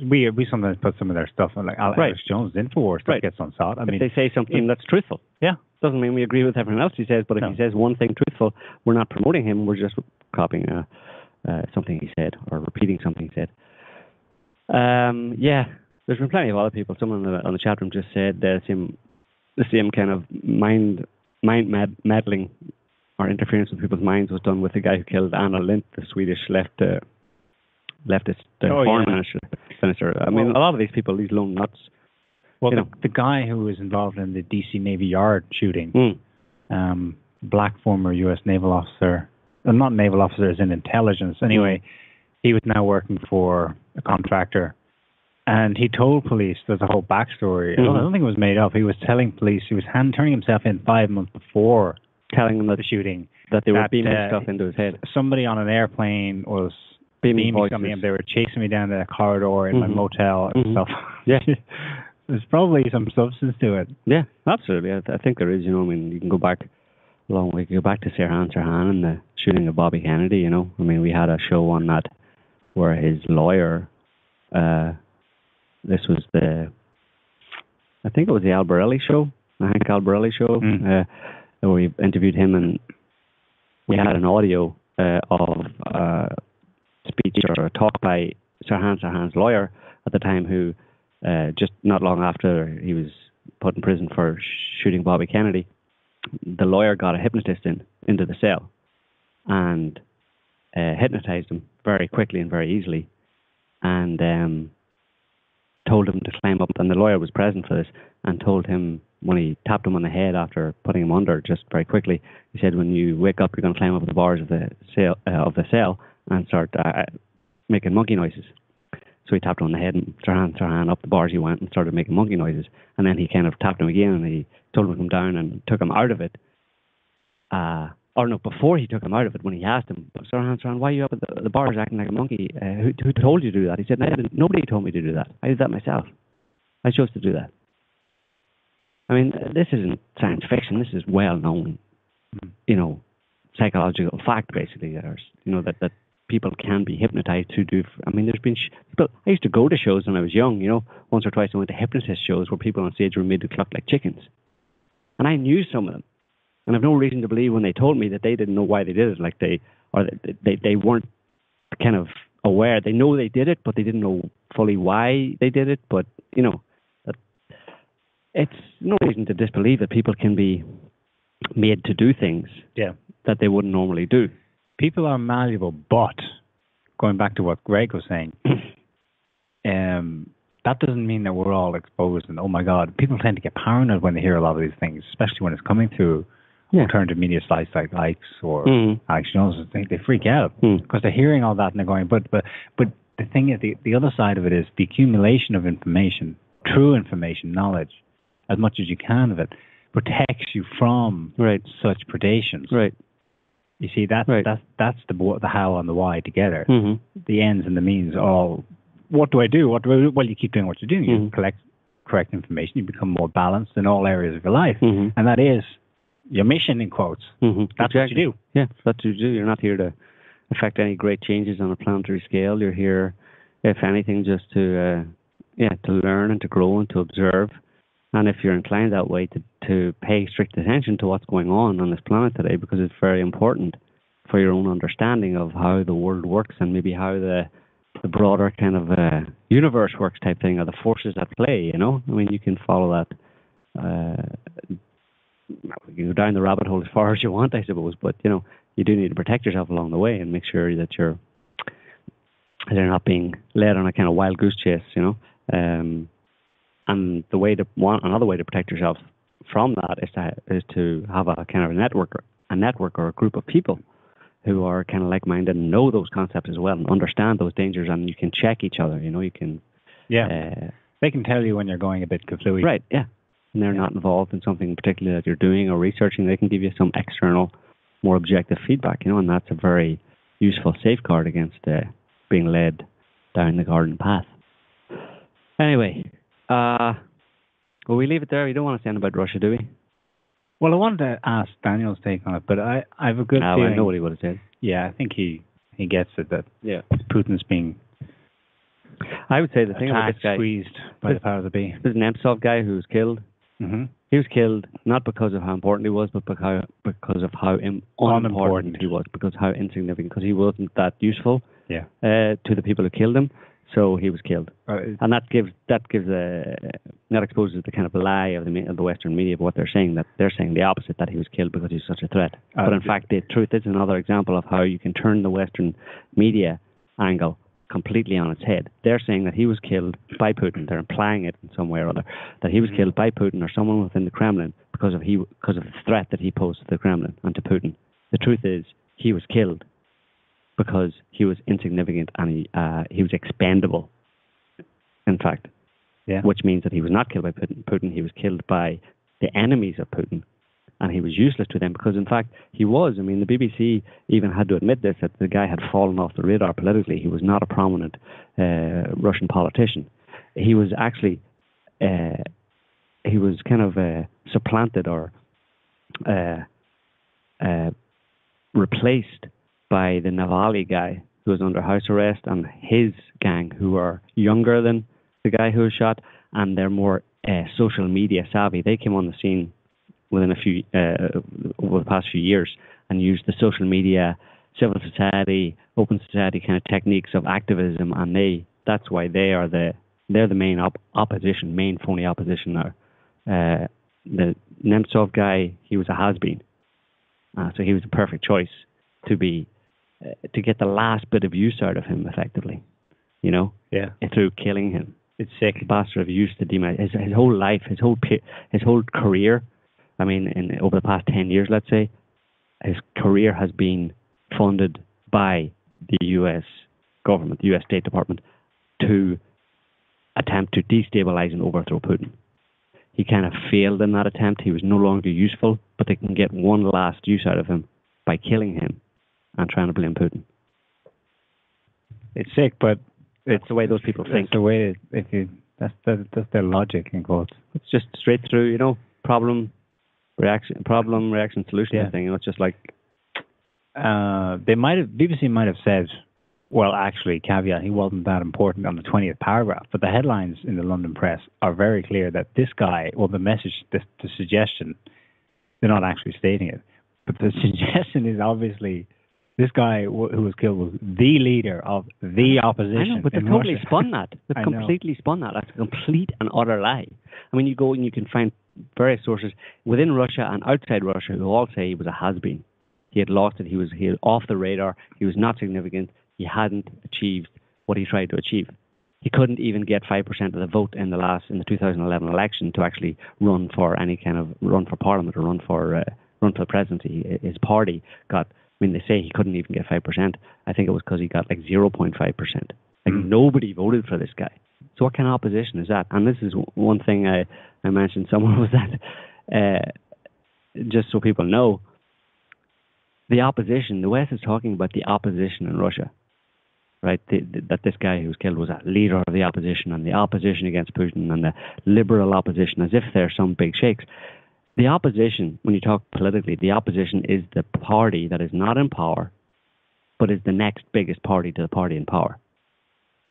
We sometimes put some of their stuff on, like Alex Jones' Infowars that gets on SOTT. If they say something that's truthful. Yeah. Doesn't mean we agree with everything else he says, but if he says one thing truthful, we're not promoting him, we're just copying something he said or repeating something he said. There's been plenty of other people. Someone on the chat room just said the same kind of mind meddling or interference with people's minds was done with the guy who killed Anna Lindh, the Swedish leftist foreign minister. I mean, a lot of these people, these lone nuts. Well, the guy who was involved in the DC Navy Yard shooting, black former U.S. naval officer, not naval officer, as in intelligence. Anyway, he was now working for a contractor, and he told police, there's a whole backstory. I don't think it was made up. He was telling police, he was turning himself in 5 months before telling them that the shooting, that they were beaming stuff into his head. Somebody on an airplane was beaming something, and they were chasing me down the corridor in my motel and stuff. Yeah. There's probably some substance to it. Yeah, absolutely. I think there is, I mean, you can go back a long way. You can go back to Sirhan and the shooting of Bobby Kennedy, I mean, we had a show on that where his lawyer, this was I think it was the Albarelli show, where we interviewed him, and we had an audio of speech or a talk by Sirhan's lawyer at the time, who just not long after he was put in prison for shooting Bobby Kennedy, the lawyer got a hypnotist into the cell and hypnotized him very quickly and very easily, and told him to climb up, and the lawyer was present for this, and told him, when he tapped him on the head after putting him under just very quickly, he said, when you wake up, you're going to climb up the bars of the cell and start making monkey noises. So he tapped him on the head, and Sirhan, up the bars he went and started making monkey noises. And then he kind of tapped him again, and he told him to come down and took him out of it. Before he took him out of it, when he asked him, Sirhan, why are you up at the bars acting like a monkey? Who told you to do that? He said, nobody told me to do that. I did that myself. I chose to do that. I mean, this isn't science fiction. This is well-known, psychological fact, basically. That people can be hypnotized to do. I mean, there's been people. I used to go to shows when I was young. Once or twice I went to hypnotist shows where people on stage were made to cluck like chickens, and I knew some of them. And I've no reason to believe when they told me that they didn't know why they did it. Like they weren't kind of aware. They know they did it, but they didn't know fully why they did it. But it's no reason to disbelieve that people can be made to do things that they wouldn't normally do. People are malleable, but going back to what Greg was saying, that doesn't mean that we're all exposed. And oh my God, people tend to get paranoid when they hear a lot of these things, especially when it's coming through alternative media sites like Likes or Alex Jones. They freak out because they're hearing all that and they're going. But the thing is, the other side of it is the accumulation of information, true information, knowledge, as much as you can of it, protects you from such predations. Right. You see, that's the how and the why together. The ends and the means all. What do I do? Well, you keep doing what you're doing. You collect correct information. You become more balanced in all areas of your life. And that is your mission, in quotes. That's what you do. Yeah, that's what you do. You're not here to affect any great changes on a planetary scale. You're here, if anything, just to learn and to grow and to observe. And if you're inclined that way, to pay strict attention to what's going on this planet today, because it's very important for your own understanding of how the world works and maybe how the broader kind of universe works type thing, or the forces at play, I mean, you can follow that. You can go down the rabbit hole as far as you want, I suppose, but, you do need to protect yourself along the way and make sure that you're not being led on a kind of wild goose chase, and another way to protect yourself from that is to have a kind of a network or a group of people who are kind of like-minded and know those concepts as well and understand those dangers, and you can check each other. You can. Yeah. They can tell you when you're going a bit kaflooey. Right. Yeah. And they're not involved in something particular that you're doing or researching. They can give you some external, more objective feedback. And that's a very useful safeguard against being led down the garden path. Anyway. Will we leave it there? You don't want to say anything about Russia, do we? Well, I wanted to ask Daniel's take on it, but I have a good feeling. I know what he would have said. Yeah, I think he gets it, that Putin's being I would say the thing about this guy, squeezed by the power of the bee. There's an Nemtsov guy who was killed. He was killed not because of how important he was, but because of how unimportant he was, because how insignificant, because he wasn't that useful to the people who killed him. So he was killed, and that exposes the kind of lie of the Western media of what they're saying. That they're saying the opposite, that he was killed because he's such a threat. But in fact, the truth is another example of how you can turn the Western media angle completely on its head. They're saying that he was killed by Putin. They're implying it in some way or other that he was killed by Putin or someone within the Kremlin because of the threat that he posed to the Kremlin and to Putin. The truth is he was killed because he was insignificant and he was expendable, in fact. Yeah. Which means that he was not killed by Putin. He was killed by the enemies of Putin, and he was useless to them because, in fact, he was. I mean, the BBC even had to admit this, that the guy had fallen off the radar politically. He was not a prominent Russian politician. He was actually, he was kind of supplanted or replaced by the Navalny guy who was under house arrest and his gang, who are younger than the guy who was shot, and they're more social media savvy. They came on the scene within over the past few years and used the social media, civil society, open society kind of techniques of activism, and that's why they're the main opposition, main phony opposition now. The Nemtsov guy, he was a has-been, so he was the perfect choice to get the last bit of use out of him, effectively, through killing him. It's sick. The bastard used to his whole life, his whole career. I mean, over the past 10 years, let's say, his career has been funded by the U.S. government, the U.S. State Department, to attempt to destabilize and overthrow Putin. He kind of failed in that attempt. He was no longer useful, but they can get one last use out of him by killing him and trying to blame Putin. It's sick, but it's the way those people think. That's the way. That's their logic in quotes. It's just straight through, problem, reaction, solution thing. It's just like BBC might have said, well, actually, caveat, he wasn't that important on the 20th paragraph. But the headlines in the London press are very clear that this guy, well, the message, the suggestion, they're not actually stating it, but the suggestion is obviously this guy who was killed was the leader of the opposition. I know, but they totally spun that. They've completely spun that. That's a complete and utter lie. I mean, you go and you can find various sources within Russia and outside Russia who all say he was a has-been. He had lost it. He was off the radar. He was not significant. He hadn't achieved what he tried to achieve. He couldn't even get 5% of the vote in the 2011 election to actually run for parliament or run for the presidency. His party got. I mean, they say he couldn't even get 5%. I think it was because he got like 0.5%. Like nobody voted for this guy. So what kind of opposition is that? And this is one thing I mentioned. Someone was that just so people know, the opposition. The West is talking about the opposition in Russia. Right, that this guy who was killed was a leader of the opposition and the opposition against Putin and the liberal opposition, as if they're some big shakes. The opposition, when you talk politically, the opposition is the party that is not in power, but is the next biggest party to the party in power.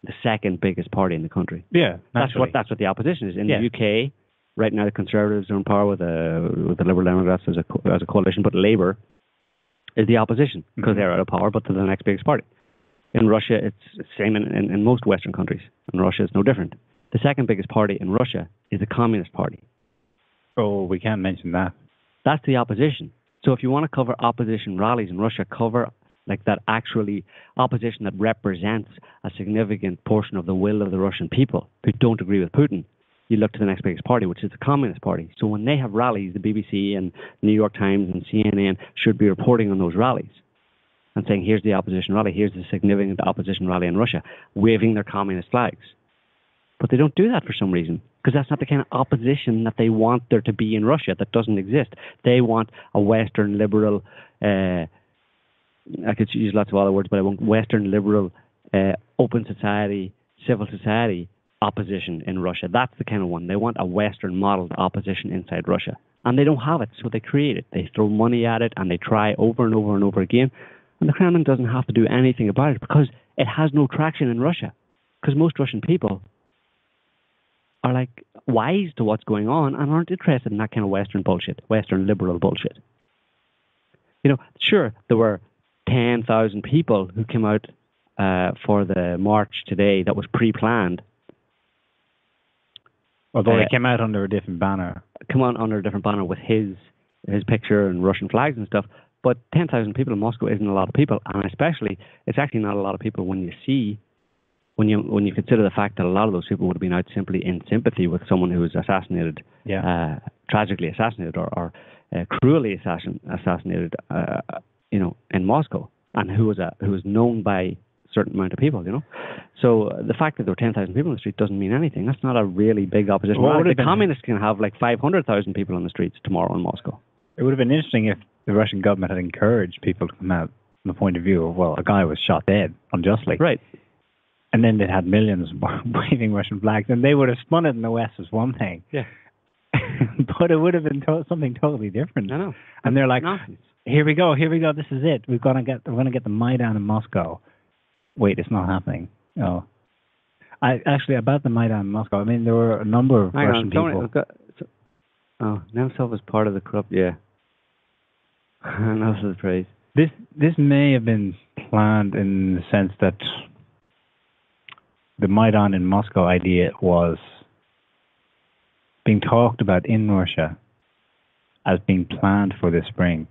The second biggest party in the country. Yeah, that's what the opposition is. In the UK, right now the Conservatives are in power with the Liberal Democrats as a coalition, but Labour is the opposition because they're out of power, but to the next biggest party. In Russia, it's the same in most Western countries. In Russia, it's no different. The second biggest party in Russia is the Communist Party. Oh, we can't mention that. That's the opposition. So if you want to cover opposition rallies in Russia, cover like that actually opposition that represents a significant portion of the will of the Russian people who don't agree with Putin. You look to the next biggest party, which is the Communist Party. So when they have rallies, the BBC and New York Times and CNN should be reporting on those rallies and saying, here's the opposition rally, here's the significant opposition rally in Russia, waving their communist flags. But they don't do that for some reason, because that's not the kind of opposition that they want there to be in Russia. That doesn't exist. They want a Western liberal, I could use lots of other words, but I want Western liberal, open society, civil society opposition in Russia. That's the kind of one. They want a Western modeled opposition inside Russia. And they don't have it, so they create it. They throw money at it, and they try over and over and over again. And the Kremlin doesn't have to do anything about it because it has no traction in Russia. Because most Russian people are like wise to what's going on and aren't interested in that kind of Western bullshit, Western liberal bullshit. You know, sure, there were 10,000 people who came out for the march today that was pre-planned. Although they came out under a different banner. Come on under a different banner with his picture and Russian flags and stuff. But 10,000 people in Moscow isn't a lot of people, and especially it's actually not a lot of people when you consider the fact that a lot of those people would have been out simply in sympathy with someone who was assassinated, tragically assassinated or cruelly assassinated, in Moscow, and who was known by a certain amount of people, So the fact that there were 10,000 people in the street doesn't mean anything. That's not a really big opposition. The communists can have like 500,000 people on the streets tomorrow in Moscow. It would have been interesting if the Russian government had encouraged people to come out from the point of view of, well, a guy was shot dead unjustly. Right. And then they had millions waving Russian flags, and they would have spun it in the West as one thing. Yeah. But it would have been something totally different. I know. And they're like, nonsense. Here we go, this is it. We're going to get the Maidan in Moscow. Wait, it's not happening. Oh. About the Maidan in Moscow, I mean, there were a number of Russian people. Nemtsov was part of the corrupt, yeah. No surprise. This may have been planned in the sense that the Maidan in Moscow idea was being talked about in Russia as being planned for this spring.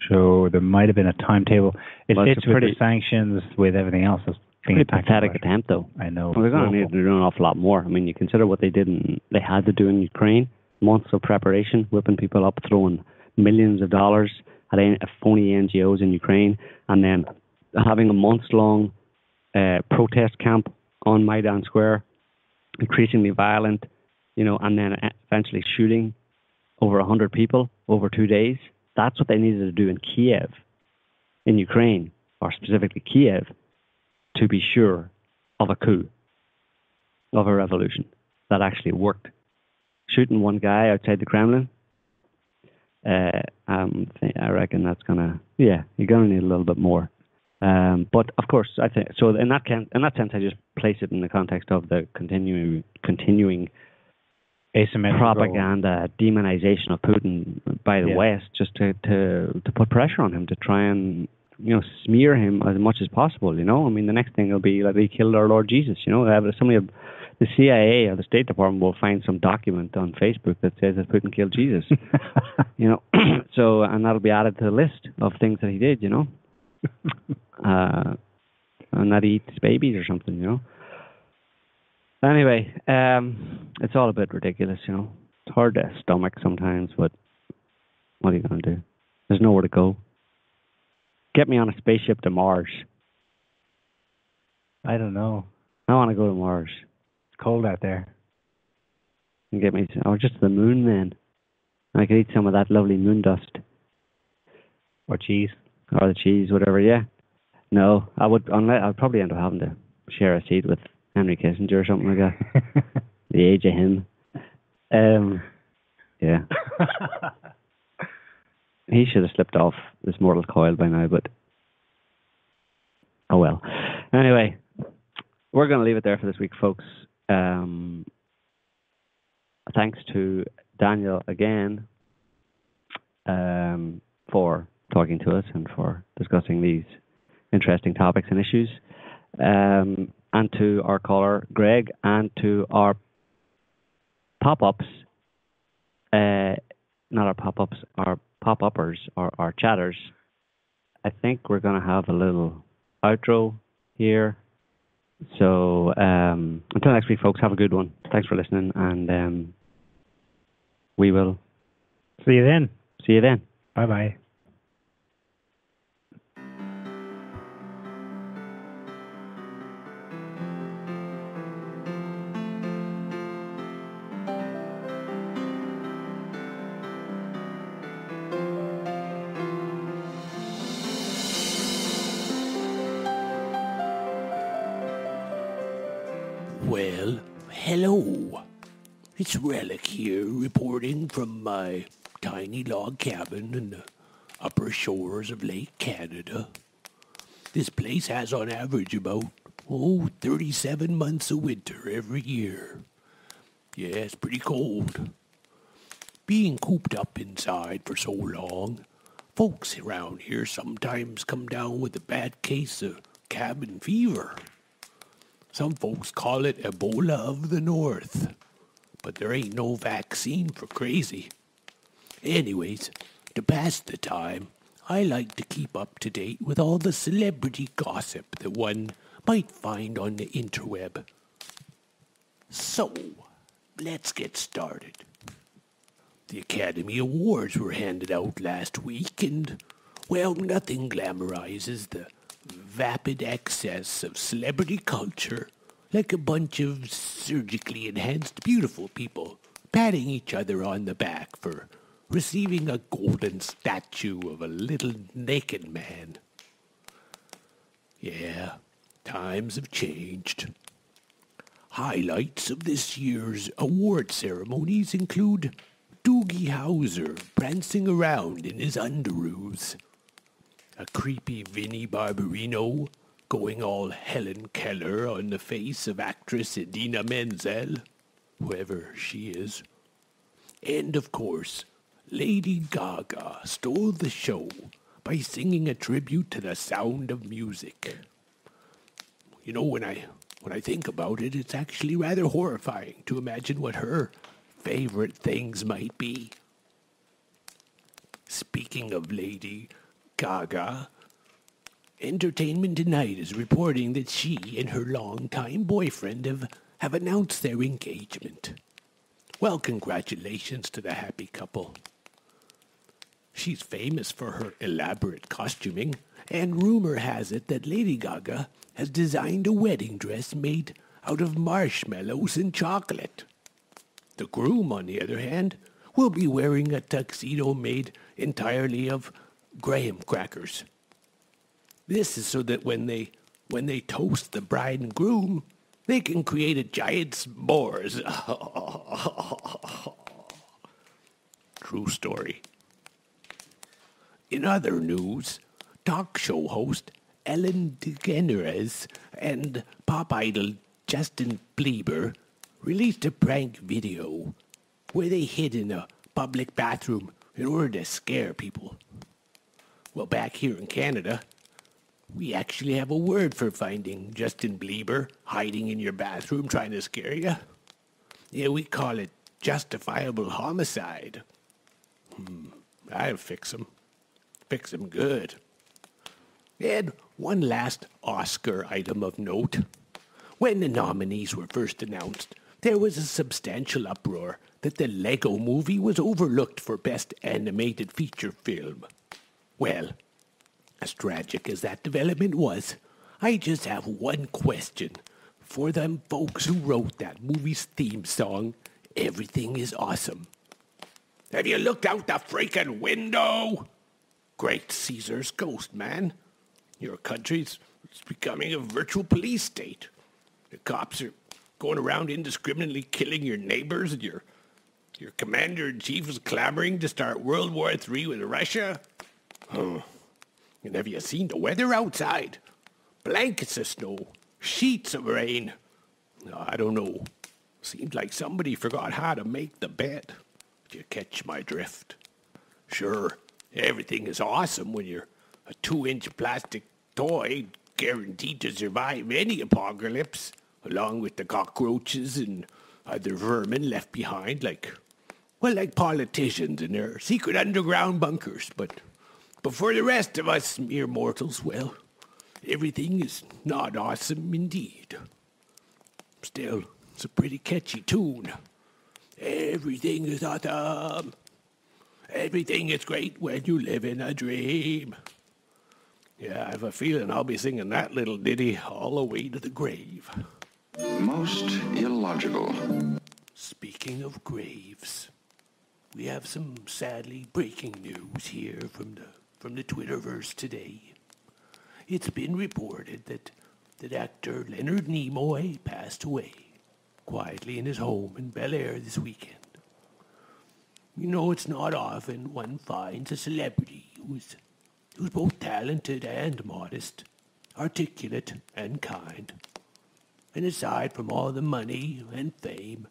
So there might have been a timetable. It fits with the sanctions, with everything else. Pretty pathetic attempt, though. I know. Well, they're going to need to do an awful lot more. I mean, you consider what they had to do in Ukraine. Months of preparation, whipping people up, throwing millions of dollars at phony NGOs in Ukraine, and then having a months-long protest camp on Maidan Square, increasingly violent, and then eventually shooting over 100 people over 2 days. That's what they needed to do in Kiev, in Ukraine, or specifically Kiev, to be sure of a coup, of a revolution that actually worked. Shooting one guy outside the Kremlin, I reckon that's you're gonna need a little bit more. But of course, I think so. In that sense, I just place it in the context of the continuing asymmetrical propaganda, demonization of Putin by the West, just to put pressure on him to try and smear him as much as possible. I mean, the next thing will be like they killed our Lord Jesus. The CIA or the State Department will find some document on Facebook that says that Putin killed Jesus. So, and that'll be added to the list of things that he did. And that he eats babies or something. Anyway, it's all a bit ridiculous. It's hard to stomach sometimes, but what are you going to do? There's nowhere to go. Get me on a spaceship to Mars. I don't know. I want to go to Mars. It's cold out there. And get me, or just the moon then. I could eat some of that lovely moon dust. Or cheese. Or the cheese, whatever, yeah. No, I'd probably end up having to share a seat with Henry Kissinger or something like that. The age of him. Yeah. He should have slipped off this mortal coil by now, but oh well. Anyway, we're going to leave it there for this week, folks. Thanks to Daniel again for talking to us and for discussing these interesting topics and issues. And to our caller, Greg, and to our pop-ups, not our pop-ups, our pop-uppers, or our chatters. I think we're going to have a little outro here. So until next week, folks, have a good one. Thanks for listening, and we will see you then. See you then. Bye-bye. Well, hello. It's Relic here, reporting from my tiny log cabin in the upper shores of Lake Canada. This place has on average about, 37 months of winter every year. Yeah, it's pretty cold. Being cooped up inside for so long, folks around here sometimes come down with a bad case of cabin fever. Some folks call it Ebola of the North, but there ain't no vaccine for crazy. Anyways, to pass the time, I like to keep up to date with all the celebrity gossip that one might find on the interweb. So, let's get started. The Academy Awards were handed out last week, and, well, nothing glamorizes the vapid excess of celebrity culture like a bunch of surgically enhanced beautiful people patting each other on the back for receiving a golden statue of a little naked man. Yeah, times have changed. Highlights of this year's award ceremonies include Doogie Howser prancing around in his underoos, a creepy Vinnie Barbarino going all Helen Keller on the face of actress Idina Menzel, whoever she is, and of course, Lady Gaga stole the show by singing a tribute to the sound of music. You know, when I think about it, it's actually rather horrifying to imagine what her favorite things might be. Speaking of Lady Gaga, Entertainment Tonight is reporting that she and her longtime boyfriend have announced their engagement. Well, congratulations to the happy couple. She's famous for her elaborate costuming, and rumor has it that Lady Gaga has designed a wedding dress made out of marshmallows and chocolate. The groom, on the other hand, will be wearing a tuxedo made entirely of graham crackers. This is so that when they toast the bride and groom, they can create a giant s'mores. True story. In other news, talk show host Ellen DeGeneres and pop idol Justin Bieber released a prank video where they hid in a public bathroom in order to scare people. Well, back here in Canada, we actually have a word for finding Justin Bieber hiding in your bathroom trying to scare you. Yeah, we call it justifiable homicide. I'll fix him. Fix him good. And one last Oscar item of note. When the nominees were first announced, there was a substantial uproar that the Lego Movie was overlooked for Best Animated Feature Film. Well, as tragic as that development was, I just have one question for them folks who wrote that movie's theme song, Everything is Awesome. Have you looked out the freaking window? Great Caesar's ghost, man. Your country's becoming a virtual police state. The cops are going around indiscriminately killing your neighbors, and your commander-in-chief is clamoring to start World War III with Russia. And have you seen the weather outside? Blankets of snow, sheets of rain. I don't know. Seems like somebody forgot how to make the bed. If you catch my drift. Sure, everything is awesome when you're a 2-inch plastic toy guaranteed to survive any apocalypse, along with the cockroaches and other vermin left behind, like politicians in their secret underground bunkers. But for the rest of us mere mortals, well, everything is not awesome indeed. Still, it's a pretty catchy tune. Everything is awesome. Everything is great when you live in a dream. Yeah, I have a feeling I'll be singing that little ditty all the way to the grave. Most illogical. Speaking of graves, we have some sadly breaking news here from the Twitterverse today. It's been reported that actor Leonard Nimoy passed away quietly in his home in Bel Air this weekend. You know, it's not often one finds a celebrity who's both talented and modest, articulate and kind. And aside from all the money and fame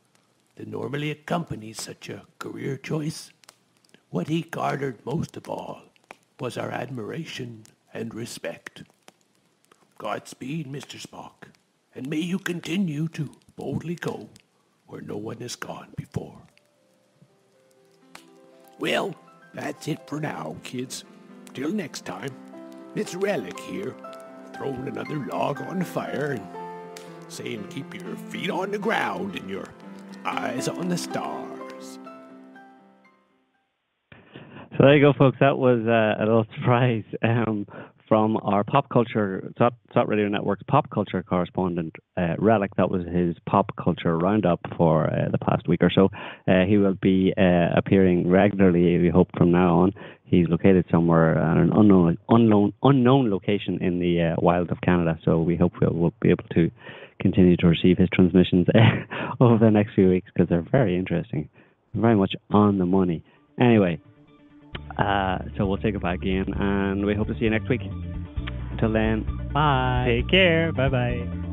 that normally accompanies such a career choice, what he garnered most of all was our admiration and respect. Godspeed, Mr. Spock, and may you continue to boldly go where no one has gone before. Well, that's it for now, kids. Till next time, it's Relic here, throwing another log on the fire and saying keep your feet on the ground and your eyes on the stars. So there you go, folks. That was a little surprise from our pop culture, SOTT Radio Network's pop culture correspondent, Relic. That was his pop culture roundup for the past week or so. He will be appearing regularly, we hope, from now on. He's located somewhere at an unknown location in the wilds of Canada, so we hope we'll be able to continue to receive his transmissions over the next few weeks, because they're very interesting, very much on the money. Anyway, so we'll say goodbye again, and we hope to see you next week. Until then, bye. Take care. Bye-bye.